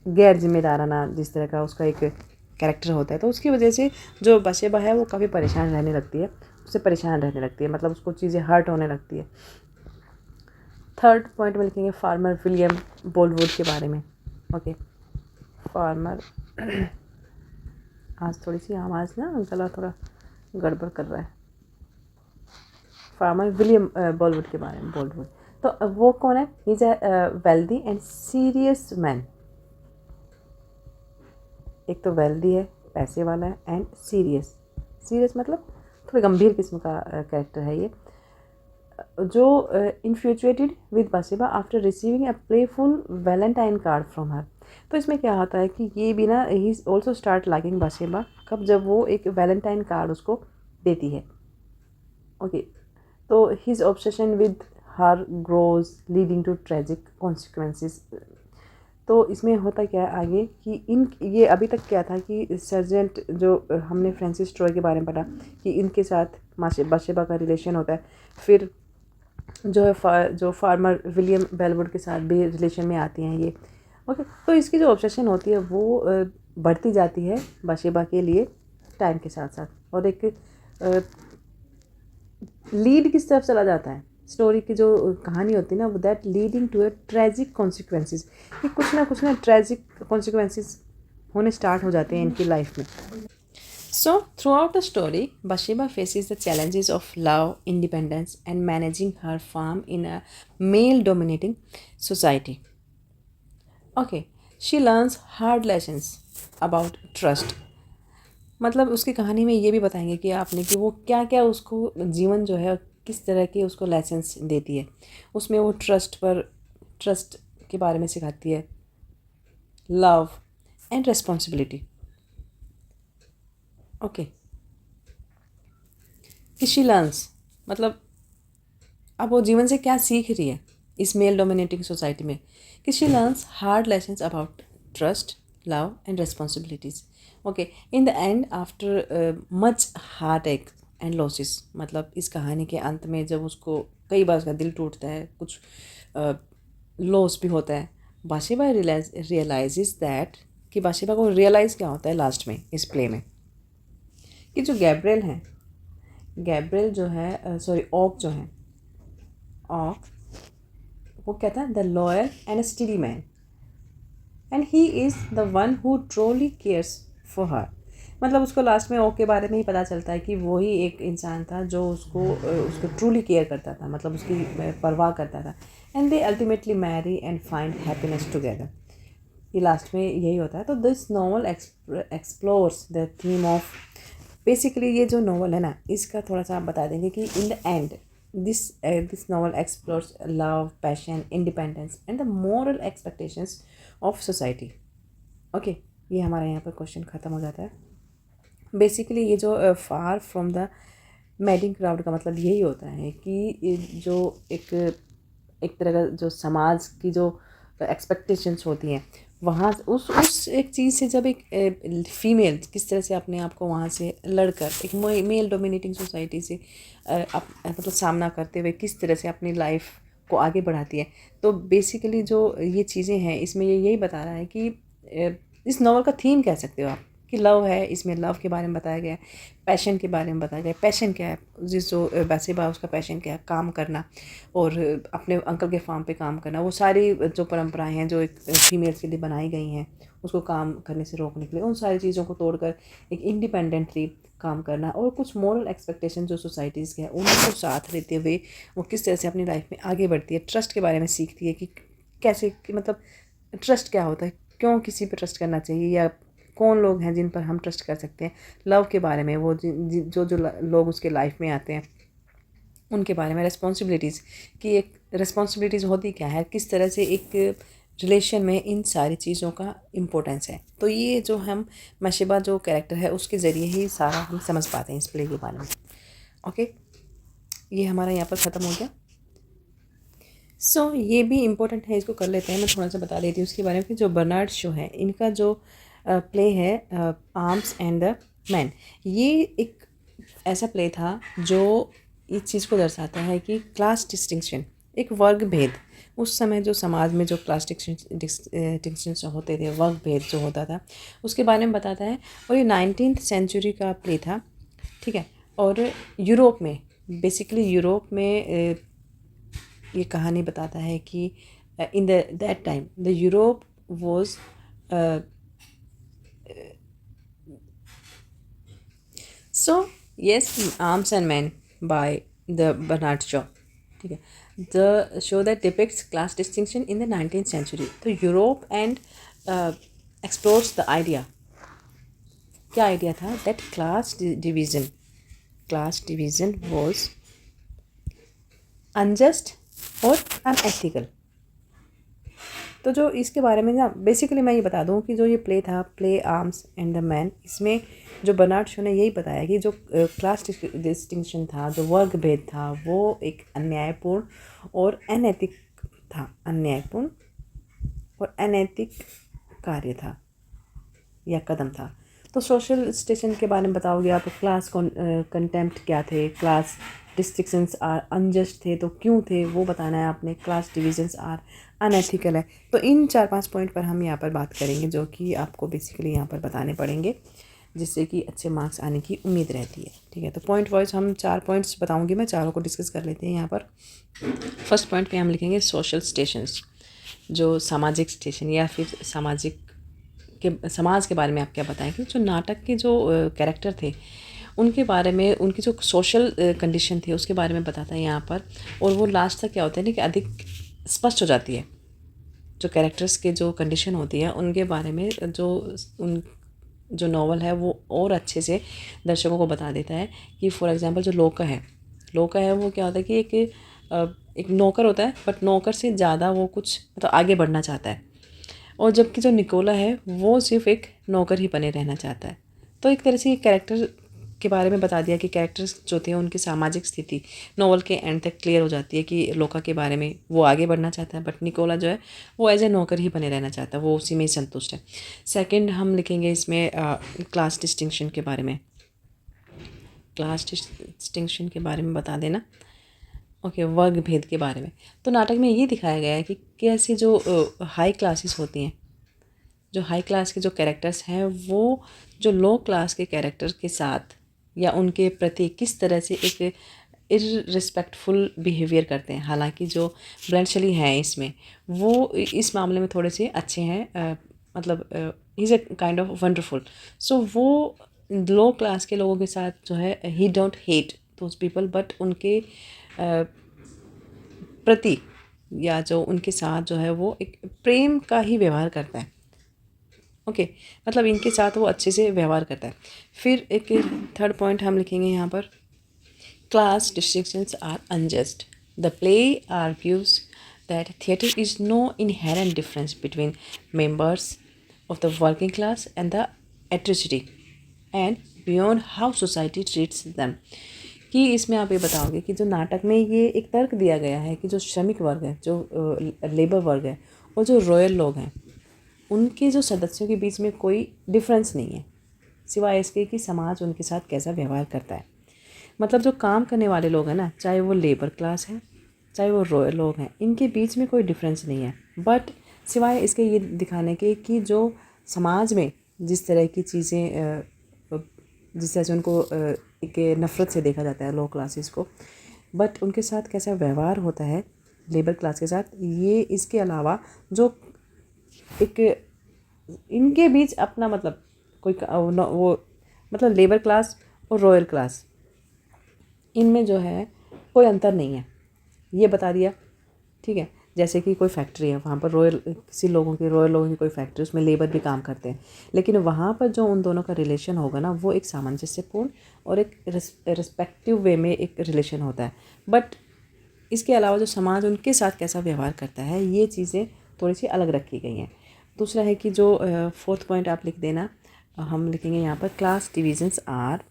गैर जिम्मेदाराना जिस तरह का उसका एक कैरेक्टर होता है, तो उसकी वजह से जो बशेबा है वो काफ़ी परेशान रहने लगती है, उससे परेशान रहने लगती है, मतलब उसको चीज़ें हर्ट होने लगती है। थर्ड पॉइंट में लिखेंगे फार्मर विलियम बोलवुड के बारे में। ओके, फार्मर आज थोड़ी सी आवाज़ ना, गला थोड़ा गड़बड़ कर रहा है। फार्मर विलियम बोलवुड के बारे में, बोलवुड तो वो कौन है? He is a wealthy and serious man. एक तो वेल्दी है, पैसे वाला है, एंड सीरियस, सीरियस मतलब थोड़ा गंभीर किस्म का कैरेक्टर है ये, जो infatuated with Bathsheba after receiving a playful Valentine card from her. तो इसमें क्या होता है कि ये भी ना, he also start liking Bathsheba कब, जब वो एक वैलेंटाइन कार्ड उसको देती है। ओके, तो his obsession with her grows leading to tragic consequences. तो इसमें होता क्या है आगे कि ये अभी तक क्या था कि सर्जेंट, जो हमने फ्रांसिस ट्रॉय के बारे में पढ़ा कि इनके साथ बशेबा का रिलेशन होता है, फिर जो है जो फार्मर विलियम बेलवुड के साथ भी रिलेशन में आती हैं ये। ओके, तो इसकी जो ऑब्सेशन होती है वो बढ़ती जाती है बशेबा के लिए टाइम के साथ साथ, और एक लीड किस तरफ चला जाता है, स्टोरी की जो कहानी होती है ना, वो that leading to a tragic consequences, कि कुछ ना ट्रेजिक कॉन्सिक्वेंसेस होने स्टार्ट हो जाते हैं इनकी लाइफ में। So throughout the story Bathsheba faces the challenges of love, independence and managing her farm in a male dominating society. Okay, she learns hard lessons about trust. मतलब उसकी कहानी में ये भी बताएंगे कि आपने कि वो क्या क्या उसको जीवन जो है किस तरह के उसको लेसन्स देती है। उसमें वो ट्रस्ट के बारे में सिखाती है, लव एंड रिस्पॉन्सिबिलिटी। ओके, कि शी लर्न्स मतलब अब वो जीवन से क्या सीख रही है इस मेल डोमिनेटिंग सोसाइटी में, कि she learns hard lessons about trust, love and responsibilities. Okay, in the end after much heart एक एंड लॉसेस, मतलब इस कहानी के अंत में जब उसको कई बार उसका दिल टूटता है, कुछ लॉस भी होता है, बाशिबा रियलाइजेस दैट, कि बाशिबा को रियलाइज़ क्या होता है लास्ट में इस प्ले में, कि जो गैब्रियल जो है, सॉरी ऑक जो है, ऑक वो कहता है the loyal and study man, and he is the one who truly cares for her. मतलब उसको लास्ट में ओक के बारे में ही पता चलता है कि वो ही एक इंसान था जो उसको ट्रूली केयर करता था, मतलब उसकी परवाह करता था, and they ultimately marry and find happiness together. ये लास्ट में यही होता है। तो this novel explores the theme of, basically ये जो नॉवल है ना, इसका थोड़ा सा आप बता देंगे कि in the end this novel explores love, passion, independence and the moral expectations of society. Okay, ये हमारा यहाँ पर क्वेश्चन ख़त्म हो जाता है। बेसिकली ये जो फार फ्रॉम द मैडिंग क्राउड का मतलब यही होता है कि जो एक तरह का जो समाज की जो एक्सपेक्टेशंस होती हैं, वहाँ उस एक चीज़ से जब एक फ़ीमेल किस तरह से अपने आप को वहाँ से लड़कर एक मेल डोमिनेटिंग सोसाइटी से मतलब सामना करते हुए किस तरह से अपनी लाइफ को आगे बढ़ाती है। तो बेसिकली जो ये चीज़ें हैं इसमें ये यही बता रहा है कि इस नॉवल का थीम कह सकते हो आप कि लव है, इसमें लव के बारे में बताया गया है, पैशन के बारे में बताया गया है। पैशन क्या है, जिस जो बाशिबा उसका पैशन क्या है, काम करना और अपने अंकल के फार्म पे काम करना। वो सारी जो परंपराएं हैं जो एक फीमेल्स के लिए बनाई गई हैं उसको काम करने से रोकने के लिए, उन सारी चीज़ों को तोड़कर एक इंडिपेंडेंटली काम करना, और कुछ मॉरल एक्सपेक्टेशन जो सोसाइटीज़ के हैं उनको साथ लेते हुए वो किस तरह से अपनी लाइफ में आगे बढ़ती है। ट्रस्ट के बारे में सीखती है कि कैसे कि मतलब ट्रस्ट क्या होता है, क्यों किसी पर ट्रस्ट करना चाहिए, या कौन लोग हैं जिन पर हम ट्रस्ट कर सकते हैं, लव के बारे में, वो जो लोग उसके लाइफ में आते हैं उनके बारे में, रिस्पॉन्सिबिलिटीज़ कि एक रिस्पॉन्सिबिलिटीज़ होती क्या है, किस तरह से एक रिलेशन में इन सारी चीज़ों का इम्पोर्टेंस है। तो ये जो हम मशबा जो कैरेक्टर है उसके ज़रिए ही सारा हम समझ पाते हैं इस प्ले के बारे में। ओके, ये हमारा यहाँ पर ख़त्म हो गया। ये भी इम्पोर्टेंट है, इसको कर लेते हैं। मैं थोड़ा सा बता देती हूँ उसके बारे में कि जो बर्नार्ड शो है, इनका जो प्ले है आर्म्स एंड द मैन, ये एक ऐसा प्ले था जो इस चीज़ को दर्शाता है कि क्लास डिस्टिंक्शन, एक वर्ग भेद, उस समय जो समाज में जो क्लास डिस्टिंक्शन होते थे, वर्ग भेद जो होता था, उसके बारे में बताता है। और ये 19th सेंचुरी का प्ले था, ठीक है। और यूरोप में, बेसिकली यूरोप में ये कहानी बताता है कि in that time the Europe was yes arms and man by the Bernard Shaw, ठीक है। The show that depicts class distinction in the 19th century. तो Europe and explores the idea, क्या आइडिया था, that class division was unjust और अनएथिकल। तो जो इसके बारे में ना, बेसिकली मैं ये बता दूं कि जो ये प्ले था, play arms and the man, इसमें जो बर्नार्ड शॉ ने यही बताया कि जो क्लास डिस्टिंक्शन था, जो वर्ग भेद था, वो एक अन्यायपूर्ण और अनैतिक कार्य था या कदम था। तो सोशल स्टेशन के बारे में बताओगे आप, क्लास कंटेम्प्ट क्या थे, क्लास डिस्टिंक्शंस आर अनजस्ट थे तो क्यों थे, वो बताना है आपने, क्लास डिविजन्स आर अनएथिकल है। तो इन 4-5 पॉइंट पर हम यहाँ पर बात करेंगे, जो कि आपको बेसिकली यहाँ पर बताने पड़ेंगे, जिससे कि अच्छे मार्क्स आने की उम्मीद रहती है, ठीक है। तो पॉइंट वाइज हम 4 पॉइंट्स बताऊँगी मैं, चारों को डिस्कस कर लेते हैं यहाँ पर। फर्स्ट पॉइंट पे हम लिखेंगे सोशल स्टेशंस, जो सामाजिक स्टेशन या फिर समाज के बारे में आप क्या बताएंगे। जो नाटक के जो कैरेक्टर थे उनके बारे में, उनकी जो सोशल कंडीशन थी उसके बारे में बताता है यहाँ पर। और वो लास्ट तक क्या होता है ना कि अधिक स्पष्ट हो जाती है, जो कैरेक्टर्स के जो कंडीशन होती है उनके बारे में, जो नॉवल है वो और अच्छे से दर्शकों को बता देता है। कि फॉर एग्जांपल जो लोका है वो क्या होता है कि एक नौकर होता है, बट नौकर से ज़्यादा वो कुछ मतलब आगे बढ़ना चाहता है। और जबकि जो निकोला है वो सिर्फ एक नौकर ही बने रहना चाहता है। तो एक तरह से ये कैरेक्टर के बारे में बता दिया कि कैरेक्टर्स जो थे उनकी सामाजिक स्थिति नॉवल के एंड तक क्लियर हो जाती है कि लोका के बारे में वो आगे बढ़ना चाहता है, बट निकोला जो है वो एज ए नौकर ही बने रहना चाहता है, वो उसी में ही संतुष्ट है। सेकंड हम लिखेंगे इसमें क्लास डिस्टिंक्शन के बारे में, क्लास डिस्टिंक्शन के बारे में बता देना। ओके, वर्ग भेद के बारे में। तो नाटक में ये दिखाया गया है कि कैसे जो हाई क्लासेस होती हैं, जो हाई क्लास के जो कैरेक्टर्स हैं वो जो लो क्लास के कैरेक्टर के साथ या उनके प्रति किस तरह से एक इररिस्पेक्टफुल बिहेवियर करते हैं। हालांकि जो ब्लैंचली हैं इसमें वो इस मामले में थोड़े से अच्छे हैं, मतलब is a kind of wonderful. So वो लो क्लास के लोगों के साथ जो है he don't hate those people, but उनके प्रति या जो उनके साथ जो है वो एक प्रेम का ही व्यवहार करता है। ओके, मतलब इनके साथ वो अच्छे से व्यवहार करता है। फिर एक थर्ड पॉइंट हम लिखेंगे यहाँ पर, class distinctions are unjust. The play argues that theatre is no inherent difference between members of the working class and the atrocity and beyond how society treats them। कि इसमें आप ये बताओगे कि जो नाटक में ये एक तर्क दिया गया है कि जो श्रमिक वर्ग है, जो लेबर वर्ग है और जो रॉयल लोग हैं, उनके जो सदस्यों के बीच में कोई डिफरेंस नहीं है, सिवाय इसके कि समाज उनके साथ कैसा व्यवहार करता है। मतलब जो काम करने वाले लोग हैं ना, चाहे वो लेबर क्लास है चाहे वो रॉयल लोग हैं, इनके बीच में कोई डिफरेंस नहीं है, बट सिवाय इसके ये दिखाने के कि जो समाज में जिस तरह की चीज़ें, जिस तरह से उनको एक नफ़रत से देखा जाता है लो क्लासेस को, बट उनके साथ कैसा व्यवहार होता है लेबर क्लास के साथ, ये इसके अलावा जो एक इनके बीच अपना मतलब कोई वो मतलब लेबर क्लास और रॉयल क्लास, इनमें जो है कोई अंतर नहीं है, ये बता दिया, ठीक है। जैसे कि कोई फैक्ट्री है, वहाँ पर रॉयल लोगों की कोई फैक्ट्री, उसमें लेबर भी काम करते हैं, लेकिन वहाँ पर जो उन दोनों का रिलेशन होगा ना, वो एक सामंजस्यपूर्ण और एक रिस्पेक्टिव वे में एक रिलेशन होता है। बट इसके अलावा जो समाज उनके साथ कैसा व्यवहार करता है, ये चीज़ें थोड़ी सी अलग रखी गई हैं। दूसरा है कि जो फोर्थ पॉइंट आप लिख देना, हम लिखेंगे यहाँ पर क्लास डिविजन्स आर,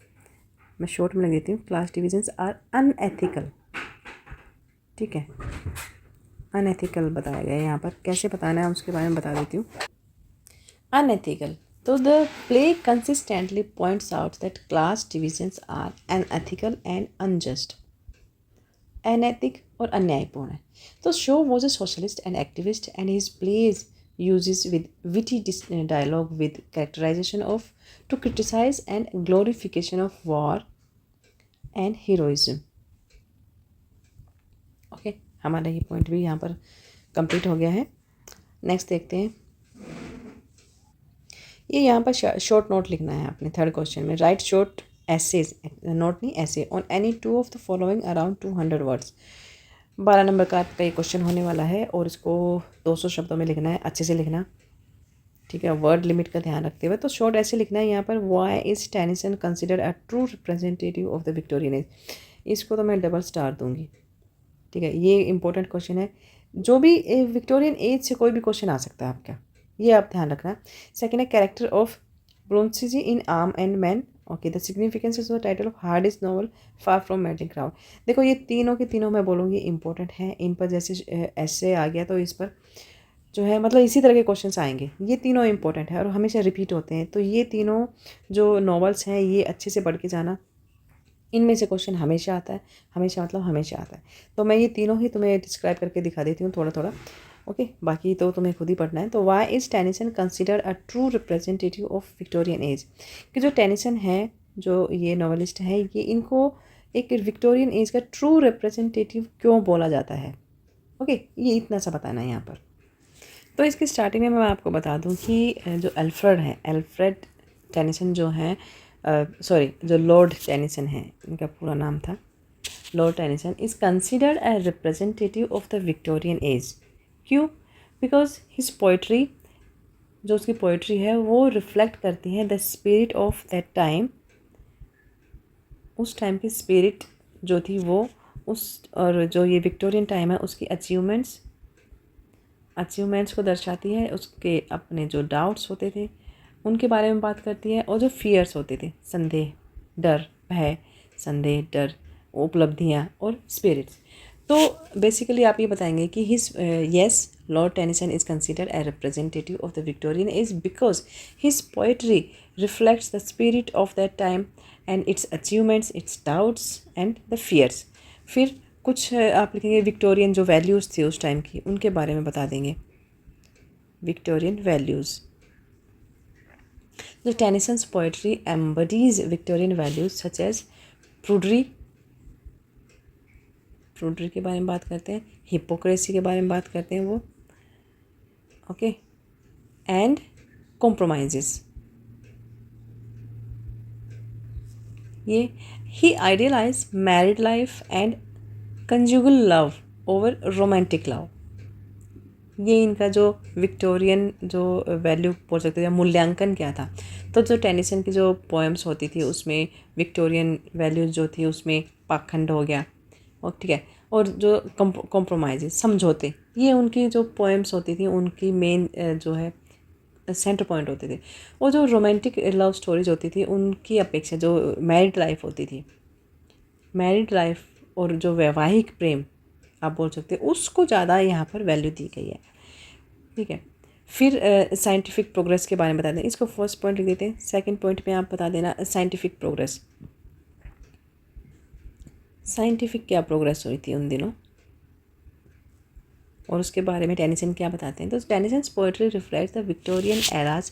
मैं शॉर्ट में लिख देती हूँ, क्लास डिविजन्स आर अनएथिकल। ठीक है, अनएथिकल बताया गया है यहाँ पर, कैसे बताना है उसके बारे में बता देती हूँ। अनएथिकल, तो the play consistently points out that class divisions are unethical and unjust. अनैतिक और अन्यायपूर्ण है। तो Shaw was a socialist and activist and his plays uses with witty dialogue with characterization of to criticize and glorification of war and heroism. Okay, हमारा ये पॉइंट भी यहाँ पर कंप्लीट हो गया है। नेक्स्ट देखते हैं, ये यहाँ पर शॉर्ट नोट लिखना है आपने थर्ड क्वेश्चन में। राइट शॉर्ट एसेज, नोट नहीं essay, on any two of the following around 200 words. 12 number का आपका ये क्वेश्चन होने वाला है और इसको 200 शब्दों में लिखना है, अच्छे से लिखना। ठीक है, वर्ड लिमिट का ध्यान रखते हुए। तो शॉर्ट ऐसे लिखना है यहाँ पर, why is Tennyson considered a true representative of the Victorian age. इसको तो मैं डबल स्टार दूंगी। ठीक है, ये इंपॉर्टेंट क्वेश्चन है। जो भी विक्टोरियन एज से कोई भी क्वेश्चन आ सकता है आपका, ये आप ध्यान रखना। सेकेंड है character of Bluntschli in arm and man. Okay, the significance is the title of Hardy's novel far from madding crowd. देखो ये तीनों के तीनों मैं बोलूँगी इंपॉर्टेंट हैं। इन पर जैसे ऐसे आ गया तो इस पर जो है मतलब इसी तरह के क्वेश्चंस आएंगे। ये तीनों इंपॉर्टेंट है और हमेशा रिपीट होते हैं। तो ये तीनों जो नॉवेल्स हैं ये अच्छे से पढ़ के जाना, इनमें से क्वेश्चन हमेशा आता है, हमेशा मतलब हमेशा आता है। तो मैं ये तीनों ही तुम्हें डिस्क्राइब करके दिखा देती हूँ थोड़ा थोड़ा। ओके, बाकी तो तुम्हें खुद ही पढ़ना है। तो why is Tennyson considered a true representative of Victorian age. कि जो टेनिसन है, जो ये नॉवलिस्ट है, ये इनको एक विक्टोरियन एज का ट्रू रिप्रेजेंटेटिव क्यों बोला जाता है। ओके, ये इतना सा बताना है यहाँ पर। तो इसकी स्टार्टिंग में मैं आपको बता दूं कि जो अल्फ्रेड टेनिसन जो हैं, जो लॉर्ड टेनिसन हैं, इनका पूरा नाम था Lord Tennyson, is considered a representative of the Victorian as. क्यों? बिकॉज हिज पोइट्री, जो उसकी पोइट्री है वो रिफ्लेक्ट करती है the spirit of that time. उस टाइम की स्पिरिट जो थी वो और जो ये विक्टोरियन टाइम है उसकी अचीवमेंट्स को दर्शाती है। उसके अपने जो डाउट्स होते थे उनके बारे में बात करती है, और जो फियर्स होते थे, संदेह, डर, भय, संदेह, डर, उपलब्धियाँ और स्पिरिट्स। तो बेसिकली आप ये बताएंगे कि yes, Lord Tennyson is considered a representative of the Victorian age because his poetry reflects the spirit of that time and its achievements, its doubts and the fears. फिर कुछ आप लिखेंगे विक्टोरियन जो वैल्यूज़ थी उस टाइम की, उनके बारे में बता देंगे। विक्टोरियन वैल्यूज़, जो Tennyson's poetry embodies Victorian values such as prudery के बारे में बात करते हैं, हिपोक्रेसी के बारे में बात करते हैं वो, ओके, एंड कॉम्प्रोमाइजेस। ये he idealize married life and conjugal love over romantic love. ये इनका जो विक्टोरियन जो वैल्यू बोल सकते हैं, मूल्यांकन क्या था। तो जो टेनिसन की जो पोएम्स होती थी उसमें विक्टोरियन वैल्यूज जो थी उसमें पाखंड हो गया, और ठीक है, और जो कॉम्प्रोमाइज़ समझौते, ये उनकी जो पोएम्स होती थी उनकी मेन जो है सेंटर पॉइंट होते थे। और जो रोमांटिक लव स्टोरीज होती थी उनकी अपेक्षा जो मैरिड लाइफ होती थी, मैरिड लाइफ और जो वैवाहिक प्रेम आप बोल सकते हैं, उसको ज़्यादा यहाँ पर वैल्यू दी गई है। ठीक है, फिर साइंटिफिक प्रोग्रेस के बारे में बता दें। इसको फर्स्ट पॉइंट लिख देते हैं, सेकंड पॉइंट में आप बता देना साइंटिफिक प्रोग्रेस। साइंटिफिक क्या प्रोग्रेस हुई थी उन दिनों और उसके बारे में टेनिसन क्या बताते हैं। तो Tennyson's poetry reflects the Victorian era's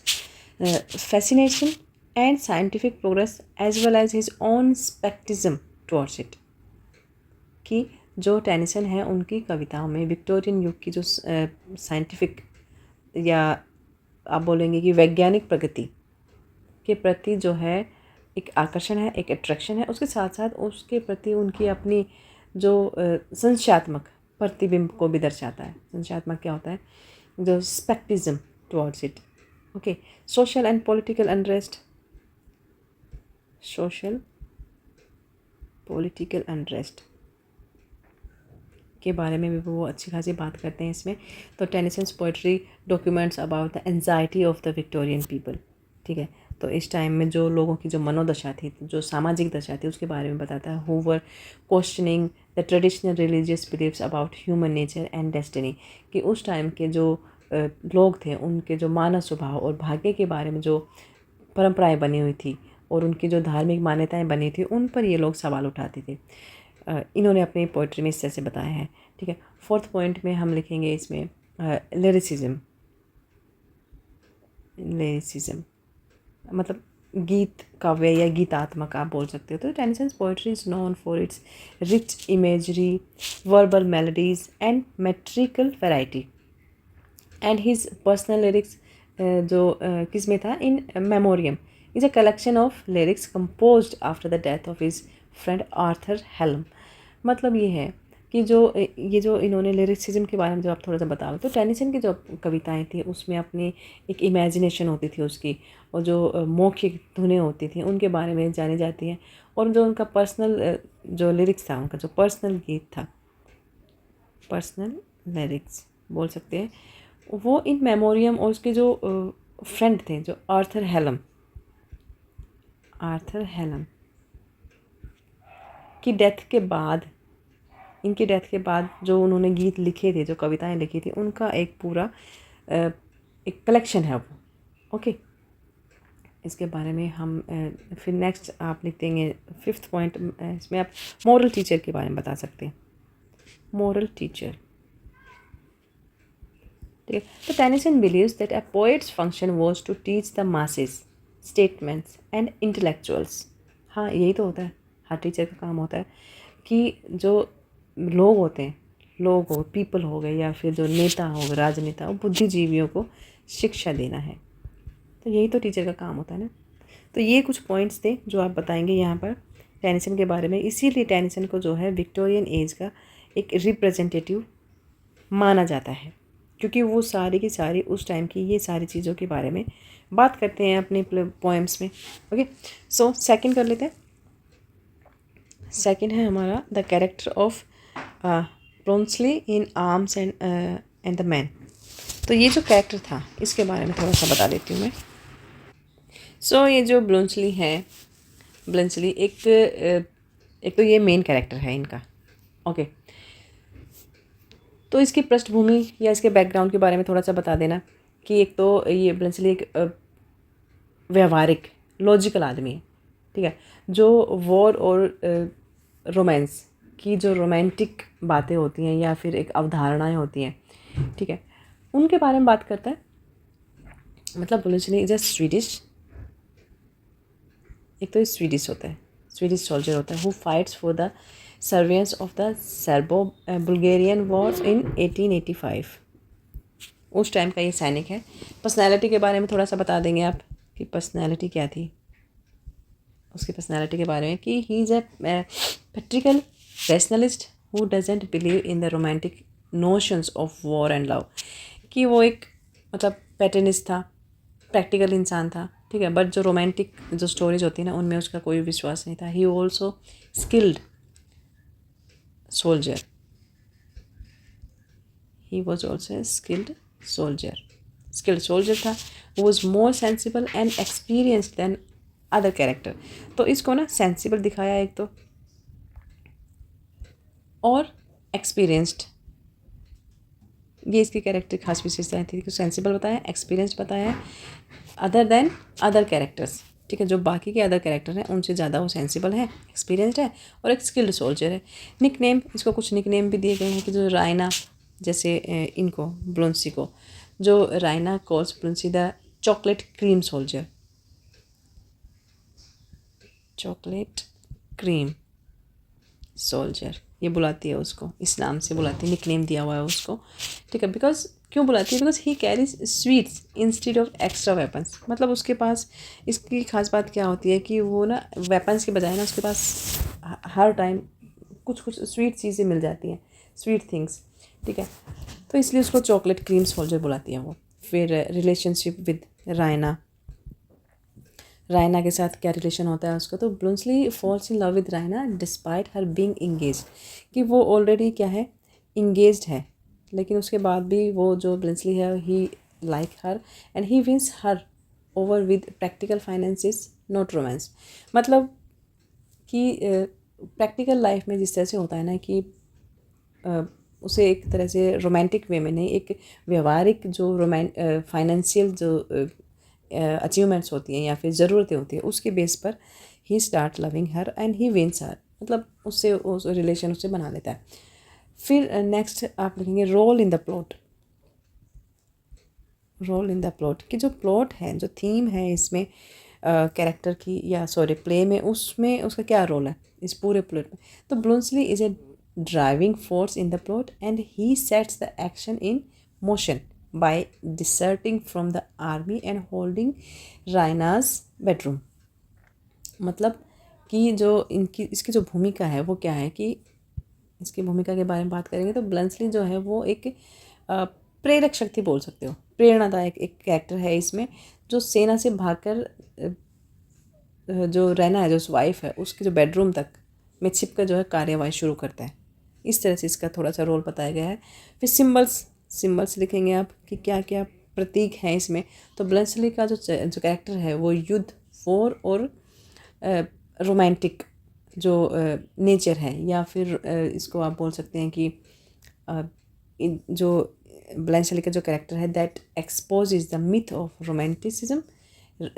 fascination and scientific progress as well as his own scepticism towards it. कि जो टेनिसन है उनकी कविताओं में विक्टोरियन युग की जो साइंटिफिक या आप बोलेंगे कि वैज्ञानिक प्रगति के प्रति जो है एक आकर्षण है, एक अट्रैक्शन है, उसके साथ साथ उसके प्रति उनकी अपनी जो संशयात्मक प्रतिबिंब को भी दर्शाता है। संशयात्मक क्या होता है? जो scepticism towards it. Okay, social and political unrest, social political unrest के बारे में भी वो अच्छी खासी बात करते हैं इसमें। तो Tennyson's poetry documents about the anxiety of the Victorian people. ठीक है, तो इस टाइम में जो लोगों की जो मनोदशा थी, जो सामाजिक दशा थी, उसके बारे में बताता है। Who were questioning the traditional religious beliefs about human nature and destiny, कि उस टाइम के जो लोग थे उनके जो मानव स्वभाव और भाग्य के बारे में जो परंपराएं बनी हुई थी और उनकी जो धार्मिक मान्यताएं बनी थी, उन पर ये लोग सवाल उठाते थे। इन्होंने अपनी पोइट्री में इस तरह से बताया है। ठीक है, फोर्थ पॉइंट में हम लिखेंगे इसमें लिरिसिज्म। लिरिसिज्म मतलब गीत काव्य या गीतात्मक आप बोल सकते हो। तो Tennyson's poetry is known for its rich imagery, verbal melodies and metrical variety. And his personal lyrics जो किस में था, In Memoriam is a collection of lyrics composed after the death of his friend Arthur Hallam. मतलब ये है कि ये जो इन्होंने लिरिक्सिज्म के बारे में जब आप थोड़ा सा बताओ, तो टेनिसन की जो कविताएं थी उसमें अपनी एक इमेजिनेशन होती थी उसकी, और जो मौखिक धुनें होती थी उनके बारे में जानी जाती हैं। और जो उनका पर्सनल जो लिरिक्स था, उनका जो पर्सनल गीत था, पर्सनल लिरिक्स बोल सकते हैं, वो इन मेमोरियम और उसके जो फ्रेंड थे, जो आर्थर हेलम की डेथ के बाद, इनकी डेथ के बाद जो उन्होंने गीत लिखे थे, जो कविताएं लिखी थी, उनका एक पूरा एक कलेक्शन है वो। ओके, इसके बारे में हम फिर नेक्स्ट आप लिख देंगे फिफ्थ पॉइंट। इसमें आप मोरल टीचर के बारे में बता सकते हैं। मोरल टीचर, ठीक है। तो Tennyson believes that a poet's function was to teach the masses statements and intellectuals. हाँ, यही तो होता है, हर टीचर का काम होता है कि जो लोग होते हैं, लोग हो, पीपल हो गए, या फिर जो नेता हो गए, राजनेता हो, बुद्धिजीवियों को शिक्षा देना है। तो यही तो टीचर का काम होता है ना। तो ये कुछ पॉइंट्स थे जो आप बताएंगे यहाँ पर टेनिसन के बारे में। इसीलिए टेनिसन को जो है विक्टोरियन एज का एक रिप्रेजेंटेटिव माना जाता है, क्योंकि वो सारी की सारी उस टाइम की ये सारी चीज़ों के बारे में बात करते हैं अपने पोएम्स में। ओके, सो सेकंड कर लेते हैं। सेकंड है हमारा the character of Bluntschli in arms and the man. तो ये जो कैरेक्टर था इसके बारे में थोड़ा सा बता देती हूँ मैं। सो ये जो ब्रोंसली है, ब्लंसली एक तो ये मेन कैरेक्टर है इनका। ओके, तो इसकी पृष्ठभूमि या इसके बैकग्राउंड के बारे में थोड़ा सा बता देना कि एक तो ये ब्लंसली एक व्यवहारिक लॉजिकल आदमी है, ठीक है, जो वॉर और रोमांस की जो रोमांटिक बातें होती हैं या फिर एक अवधारणाएं होती हैं, ठीक है, उनके बारे में बात करता है। मतलब ब्लंसली इज अ स्वीडिश, एक तो स्वीडिश होता है, स्वीडिश सोल्जर होता है, who fights for the Serbians of the Serbo Bulgarian war in 1885। उस टाइम का ये सैनिक है। पर्सनैलिटी के बारे में थोड़ा सा बता देंगे आप कि पर्सनैलिटी क्या थी, उसकी पर्सनैलिटी के बारे में कि he is a practical rationalist who doesn't believe in the romantic notions of war and love. कि वो एक मतलब पैटर्निस्ट था, प्रैक्टिकल इंसान था, ठीक है, बट जो रोमांटिक जो स्टोरीज होती है ना उनमें उसका कोई विश्वास नहीं था। He also skilled soldier, he was also skilled soldier था। वो was more sensible and experienced than other character. तो इसको ना सेंसिबल दिखाया एक तो, और एक्सपीरियंस्ड, ये इसकी कैरेक्टर खास विशेषताएं थी। सेंसिबल बताया, एक्सपीरियंस्ड बताया, अदर देन अदर कैरेक्टर्स, ठीक है, जो बाकी के अदर कैरेक्टर हैं उनसे ज़्यादा वो सेंसिबल है, एक्सपीरियंस्ड है और एक स्किल्ड सोल्जर है। निक नेम, इसको कुछ निक नेम भी दिए गए हैं कि जो रायना, जैसे इनको ब्लूंसी को, जो Raina calls Bluntschli the chocolate cream soldier, chocolate cream soldier, ये बुलाती है उसको, इस नाम से बुलाती है, निक नेम दिया हुआ है उसको, ठीक है। बिकॉज क्यों बुलाती है? Because he carries sweets instead of extra weapons. मतलब उसके पास, इसकी खास बात क्या होती है कि वो ना वेपन्स के बजाय ना उसके पास हर टाइम कुछ कुछ स्वीट चीज़ें मिल जाती हैं, स्वीट थिंग्स, ठीक है। तो इसलिए उसको चॉकलेट क्रीम सोल्जर बुलाती है वो। फिर रिलेशनशिप विद रायना, रायना के साथ क्या रिलेशन होता है उसका, तो Bluntschli falls in love with Raina despite her being engage, कि वो ऑलरेडी क्या है, इंगेज्ड है, लेकिन उसके बाद भी वो जो ब्लूंसली है he like her and he wins her over with practical finances not romance. मतलब कि प्रैक्टिकल लाइफ में जिस तरह से होता है ना कि उसे एक तरह से रोमांटिक वे में नहीं, एक व्यवहारिक जो फाइनेंशियल जो अचीवमेंट्स होती हैं या फिर ज़रूरतें होती हैं उसके बेस पर he start loving her and he wins her, मतलब उससे उस रिलेशन उससे बना लेता है। फिर नेक्स्ट आप लिखेंगे role in the plot. Role in the plot कि जो प्लॉट है, जो थीम है इसमें कैरेक्टर की या सॉरी प्ले में, उसमें उसका क्या रोल है इस पूरे प्लॉट में। तो Bluntschli is a driving force in the plot and he sets the action in motion by deserting from the army and holding Raina's bedroom. मतलब कि जो इनकी इसकी जो भूमिका है वो क्या है कि इसकी भूमिका के बारे में बात करेंगे तो ब्लूंसली जो है वो एक प्रेरक शक्ति बोल सकते हो, प्रेरणादायक एक कैरेक्टर है इसमें, जो सेना से भागकर जो रहना है, जो उस वाइफ है उसके जो बेडरूम तक में छिप कर जो है कार्यवाही शुरू करता है। इस तरह से इसका थोड़ा सा रोल बताया गया है। फिर सिम्बल्स लिखेंगे आप कि क्या क्या प्रतीक हैं इसमें। तो ब्लूंसली का जो कैरेक्टर है वो युद्ध, वॉर और रोमांटिक जो नेचर है, या फिर इसको आप बोल सकते हैं कि जो ब्लूंसली का जो कैरेक्टर है that expose is the myth of romanticism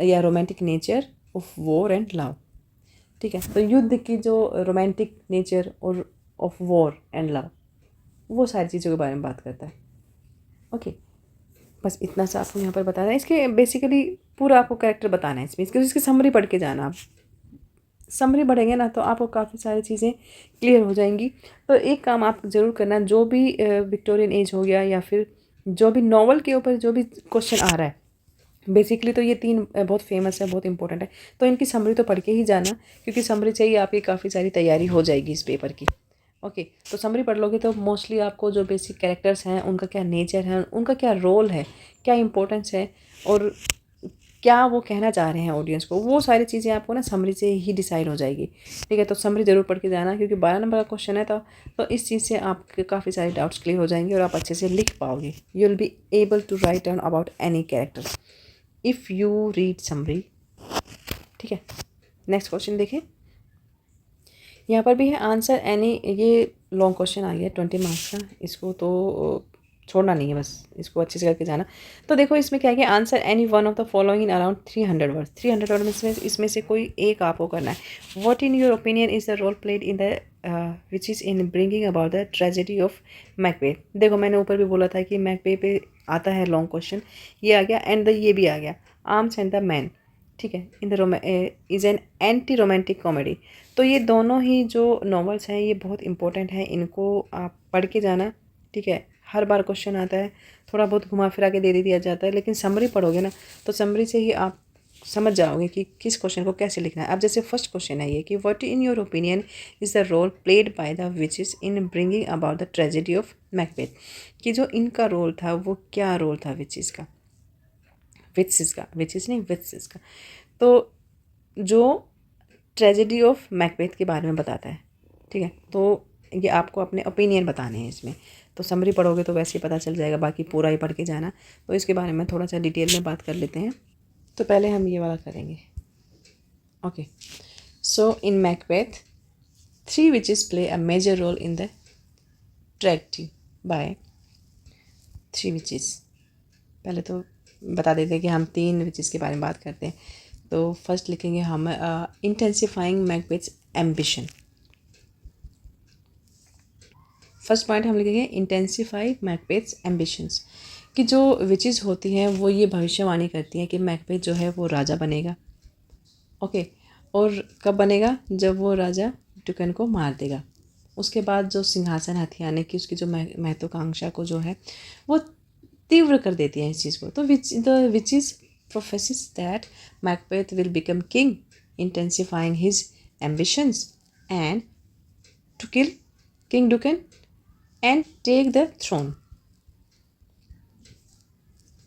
या romantic nature of war and love, ठीक है। तो युद्ध की जो रोमांटिक नेचर और ऑफ वॉर एंड लव, वो सारी चीज़ों के बारे में बात करता है। ओके, बस इतना सा आपको यहाँ पर बताना है। इसके बेसिकली पूरा आपको कैरेक्टर बताना है इसमें, इसकी समरी पढ़ के जाना। आप समरी पढ़ेंगे ना तो आपको काफ़ी सारी चीज़ें क्लियर हो जाएंगी। तो एक काम आप ज़रूर करना, जो भी विक्टोरियन एज हो गया या फिर जो भी नॉवल के ऊपर जो भी क्वेश्चन आ रहा है, बेसिकली तो ये 3 बहुत फेमस है, बहुत इंपॉर्टेंट है, तो इनकी समरी तो पढ़ के ही जाना, क्योंकि समरी से ही आपकी काफ़ी सारी तैयारी हो जाएगी इस पेपर की। ओके, तो समरी पढ़ लोगे तो मोस्टली आपको जो बेसिक कैरेक्टर्स हैं, उनका क्या नेचर है, उनका क्या रोल है, क्या इंपॉर्टेंस है और क्या वो कहना चाह रहे हैं ऑडियंस को, वो सारी चीज़ें आपको ना समरी से ही डिसाइड हो जाएगी, ठीक है। तो समरी ज़रूर पढ़ के जाना, क्योंकि 12 नंबर का क्वेश्चन है। तो इस चीज़ से आपके काफ़ी सारे डाउट्स क्लियर हो जाएंगे और आप अच्छे से लिख पाओगे। You will be able to write down about any character if you read summary, ठीक है। नेक्स्ट क्वेश्चन देखें, यहाँ पर भी है आंसर एनी, ये लॉन्ग क्वेश्चन आ गया 20 मार्क्स का, इसको तो छोड़ना नहीं है, बस इसको अच्छे से करके जाना। तो देखो इसमें क्या है कि answer any one of the following in around 300 words. 300 word में इसमें से कोई एक आपको करना है। What in your opinion is the role played in the witches in bringing about the tragedy of Macbeth. देखो मैंने ऊपर भी बोला था कि मैकबेथ पे आता है लॉन्ग क्वेश्चन, ये आ गया, एंड द ये भी आ गया, आर्म्स एंड द मैन, ठीक है, in the is an anti romantic comedy. तो ये दोनों ही जो नॉवेल्स हैं ये बहुत इंपॉर्टेंट हैं, इनको आप पढ़ के जाना, ठीक है। हर बार क्वेश्चन आता है, थोड़ा बहुत घुमा फिरा के दे दिया जाता है, लेकिन समरी पढ़ोगे ना तो समरी से ही आप समझ जाओगे कि किस क्वेश्चन को कैसे लिखना है। अब जैसे फर्स्ट क्वेश्चन है ये कि what in your opinion is the role played by the witches in bringing about the tragedy of Macbeth, कि जो इनका रोल था वो क्या रोल था विचेस का, विचेस का, तो जो ट्रेजेडी ऑफ मैकबेथ के बारे में बताता है, ठीक है। तो ये आपको अपने ओपिनियन बताने हैं इसमें। तो समरी पढ़ोगे तो वैसे ही पता चल जाएगा, बाकी पूरा ही पढ़ के जाना। तो इसके बारे में थोड़ा सा डिटेल में बात कर लेते हैं। तो पहले हम ये वाला करेंगे। Okay, so in Macbeth 3 witches play a major role in the tragedy by 3 witches. पहले तो बता देते हैं कि हम 3 विचेस के बारे में बात करते हैं। तो फर्स्ट लिखेंगे हम इंटेंसिफाइंग मैकबेथ्स एम्बिशन। फर्स्ट पॉइंट हम लिखेंगे इंटेंसिफाई मैकबेथ्स एम्बिशंस, कि जो विचेस होती हैं वो ये भविष्यवाणी करती हैं कि मैकबेथ जो है वो राजा बनेगा। ओके, और कब बनेगा, जब वो राजा डुकन को मार देगा। उसके बाद जो सिंहासन हथियाने की उसकी जो महत्वाकांक्षा को जो है वो तीव्र कर देती है इस चीज़ को। तो witches prophecies that Macbeth will become king, intensifying his ambitions and to kill King Duncan and take the throne.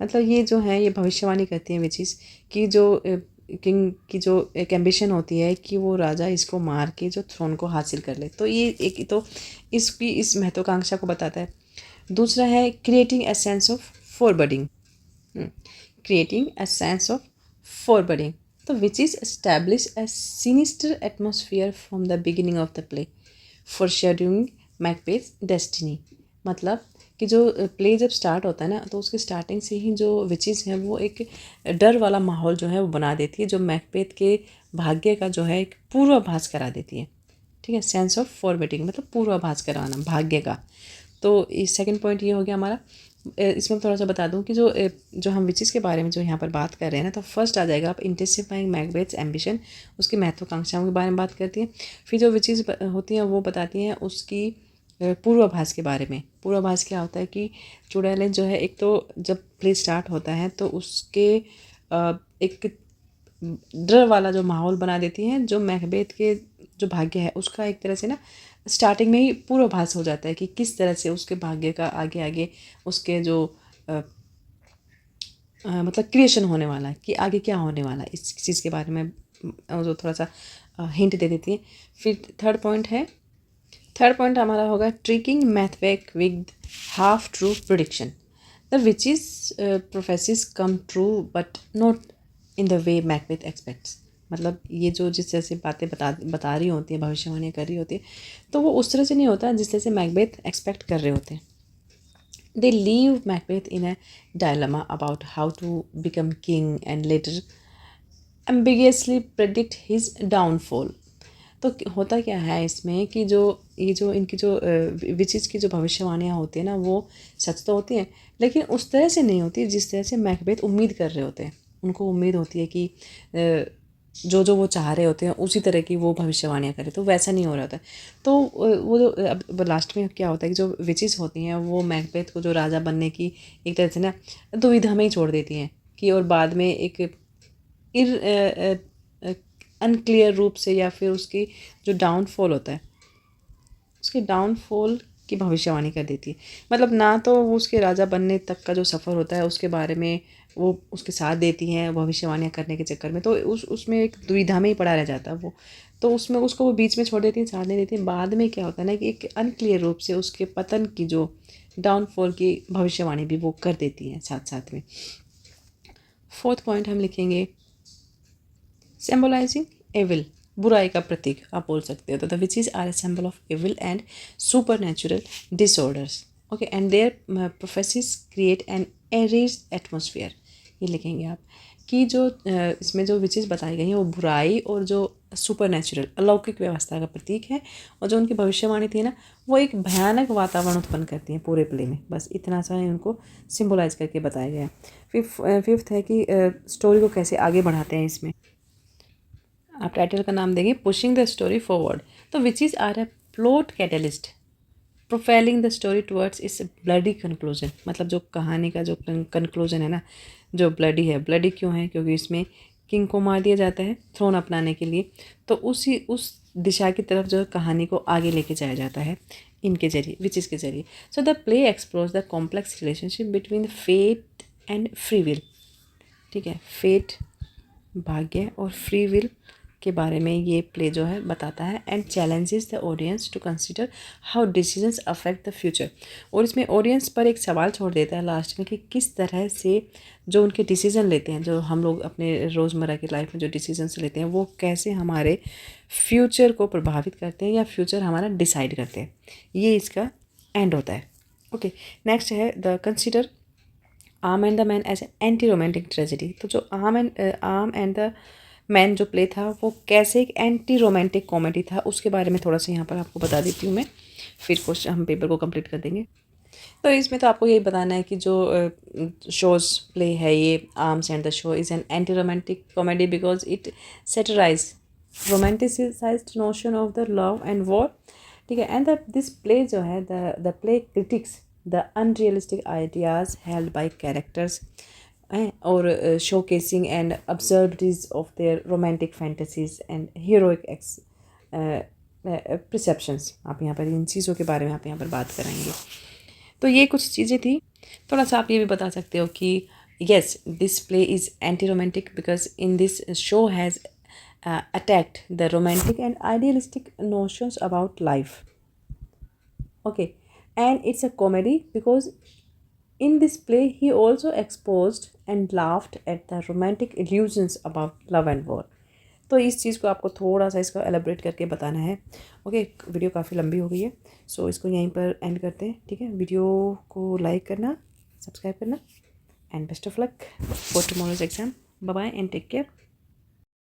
मतलब ये जो है ये भविष्यवाणी करती है विचिज़ कि जो किंग की जो एक एम्बिशन होती है कि वो राजा इसको मार के जो थ्रोन को हासिल कर ले। तो ये एक तो इसकी इस महत्वाकांक्षा को बताता है। दूसरा है creating a sense of forwarding, creating a sense of foreboding. So, which is establish a sinister atmosphere from the beginning of the play, foreshadowing Macbeth's destiny. मतलब कि जो प्ले जब स्टार्ट होता है ना तो उसके स्टार्टिंग से ही जो विचेस हैं वो एक डर वाला माहौल जो है वो बना देती है, जो मैकबेथ के भाग्य का जो है एक पूर्वाभास करा देती है। ठीक है, सेंस ऑफ फॉरवर्डिंग मतलब पूर्वाभास कराना भाग्य का। तो इस सेकंड पॉइंट ये हो गया हमारा। इसमें थोड़ा सा बता दूं कि जो हम विचेस के बारे में जो यहाँ पर बात कर रहे हैं ना, तो फर्स्ट आ जाएगा आप इंटेंसिफाइंग मैकबेथ्स एम्बिशन, उसकी महत्वाकांक्षाओं के बारे में बात करती हैं। फिर जो विचेस होती हैं वो बताती हैं उसकी पूर्वाभास के बारे में। पूर्वाभास क्या होता है कि चुड़ैलें जो है एक तो जब प्ले स्टार्ट होता है तो उसके एक डर वाला जो माहौल बना देती हैं, जो मैकबेथ के जो भाग्य है उसका एक तरह से ना स्टार्टिंग में ही पूर्वाभास हो जाता है कि किस तरह से उसके भाग्य का आगे आगे उसके जो मतलब क्रिएशन होने वाला है, कि आगे क्या होने वाला है इस चीज़ के बारे में जो थोड़ा सा हिंट दे देती है। फिर थर्ड पॉइंट हमारा होगा tricking Macbeth with half true prediction. The witch is prophecies come true but not in the way Macbeth expects. मतलब ये जो जिस तरह से बातें बता रही होती हैं, भविष्यवाणियाँ कर रही होती है, तो वो उस तरह से नहीं होता जिस तरह से मैकबेथ एक्सपेक्ट कर रहे होते हैं। They leave Macbeth in a dilemma about how to become king and later ambiguously predict his downfall. तो होता क्या है इसमें कि जो ये जो इनकी जो विचेस की जो भविष्यवाणियाँ होती हैं ना वो सच तो होती हैं, लेकिन उस तरह से नहीं होती जिस तरह से मैकबेथ उम्मीद कर रहे होते हैं। उनको उम्मीद होती है कि जो जो वो चाह रहे होते हैं उसी तरह की वो भविष्यवाणियाँ करें, तो वैसा नहीं हो रहा होता है। तो वो जो अब लास्ट में क्या होता है कि जो विचेस होती हैं वो मैकबेथ को जो राजा बनने की एक तरह से ना दुविधा में ही छोड़ देती हैं, कि और बाद में एक अनक्लियर रूप से या फिर उसकी जो डाउनफॉल होता है उसके डाउनफॉल की भविष्यवाणी कर देती है। मतलब ना तो वो उसके राजा बनने तक का जो सफ़र होता है उसके बारे में वो उसके साथ देती हैं भविष्यवाणियाँ करने के चक्कर में, तो उसमें एक दुविधा में ही पड़ा रह जाता है वो। तो उसमें उसको वो बीच में छोड़ देती हैं, साथ नहीं देती हैं। बाद में क्या होता है ना कि एक अनक्लियर रूप से उसके पतन की जो डाउनफॉल की भविष्यवाणी भी वो कर देती हैं साथ साथ में। फोर्थ पॉइंट हम लिखेंगे सिम्बोलाइजिंग एविल, बुराई का प्रतीक आप बोल सकते हो। तो the witches are a symbol of evil and supernatural disorders. Okay, and their prophecies create an eerie atmosphere. ये लिखेंगे आप कि जो इसमें जो विचेस बताई गई हैं वो बुराई और जो सुपर नेचुरल अलौकिक व्यवस्था का प्रतीक है, और जो उनकी भविष्यवाणी थी ना वो एक भयानक वातावरण उत्पन्न करती हैं पूरे प्ले में। बस इतना सा ही उनको सिम्बोलाइज करके बताया गया है। फिफ्थ है कि स्टोरी को कैसे आगे बढ़ाते हैं इसमें। आप टाइटल का नाम देंगे पुशिंग द स्टोरी फॉरवर्ड। तो witches are a plot catalyst profiling the story towards its bloody conclusion. मतलब जो कहानी का जो कंक्लूजन है ना जो ब्लडी है, ब्लडी क्यों है क्योंकि इसमें किंग को मार दिया जाता है थ्रोन अपनाने के लिए। तो उस दिशा की तरफ जो कहानी को आगे लेके जाया जाता है इनके जरिए, विचेस के जरिए। So the play explores the complex relationship between fate and free will. ठीक है, फेट भाग्य और फ्री विल के बारे में ये प्ले जो है बताता है, and challenges the audience to consider how decisions affect the future. और इसमें ऑडियंस पर एक सवाल छोड़ देता है लास्ट में कि किस तरह से जो उनके डिसीजन लेते हैं, जो हम लोग अपने रोज़मर्रा की लाइफ में जो डिसीजंस लेते हैं वो कैसे हमारे फ्यूचर को प्रभावित करते हैं या फ्यूचर हमारा डिसाइड करते हैं। ये इसका एंड होता है। ओके, नेक्स्ट है the consider arm and the man as anti romantic tragedy. तो जो आर्म एंड द मैन जो प्ले था वो कैसे एक एंटी रोमांटिक कॉमेडी था उसके बारे में थोड़ा सा यहाँ पर आपको बता देती हूँ मैं, फिर क्वेश्चन हम पेपर को कंप्लीट कर देंगे। तो इसमें तो आपको यही बताना है कि जो शोज प्ले है ये arms and the show is an anti romantic comedy because it satirize romanticized notion of the love and war. ठीक है, एंड दिस प्ले जो है the play critics the unrealistic ideas held by characters और showcasing and absurdities of their romantic fantasies and heroic perceptions, आप यहाँ पर इन चीज़ों के बारे में आप यहाँ पर बात कराएंगे। तो ये कुछ चीज़ें थी। थोड़ा सा आप ये भी बता सकते हो कि yes this play is anti romantic because in this show has attacked the romantic and idealistic notions about life. Okay, and it's a comedy because in this play he also exposed and laughed at the romantic illusions about love and war. तो इस चीज़ को आपको थोड़ा सा इसको एलेबरेट करके बताना है. ओके, वीडियो काफ़ी लंबी हो गई है, सो इसको यहीं पर एंड करते हैं. ठीक है, वीडियो को लाइक करना, सब्सक्राइब करना, and best of luck for tomorrow's exam. Bye bye and take care.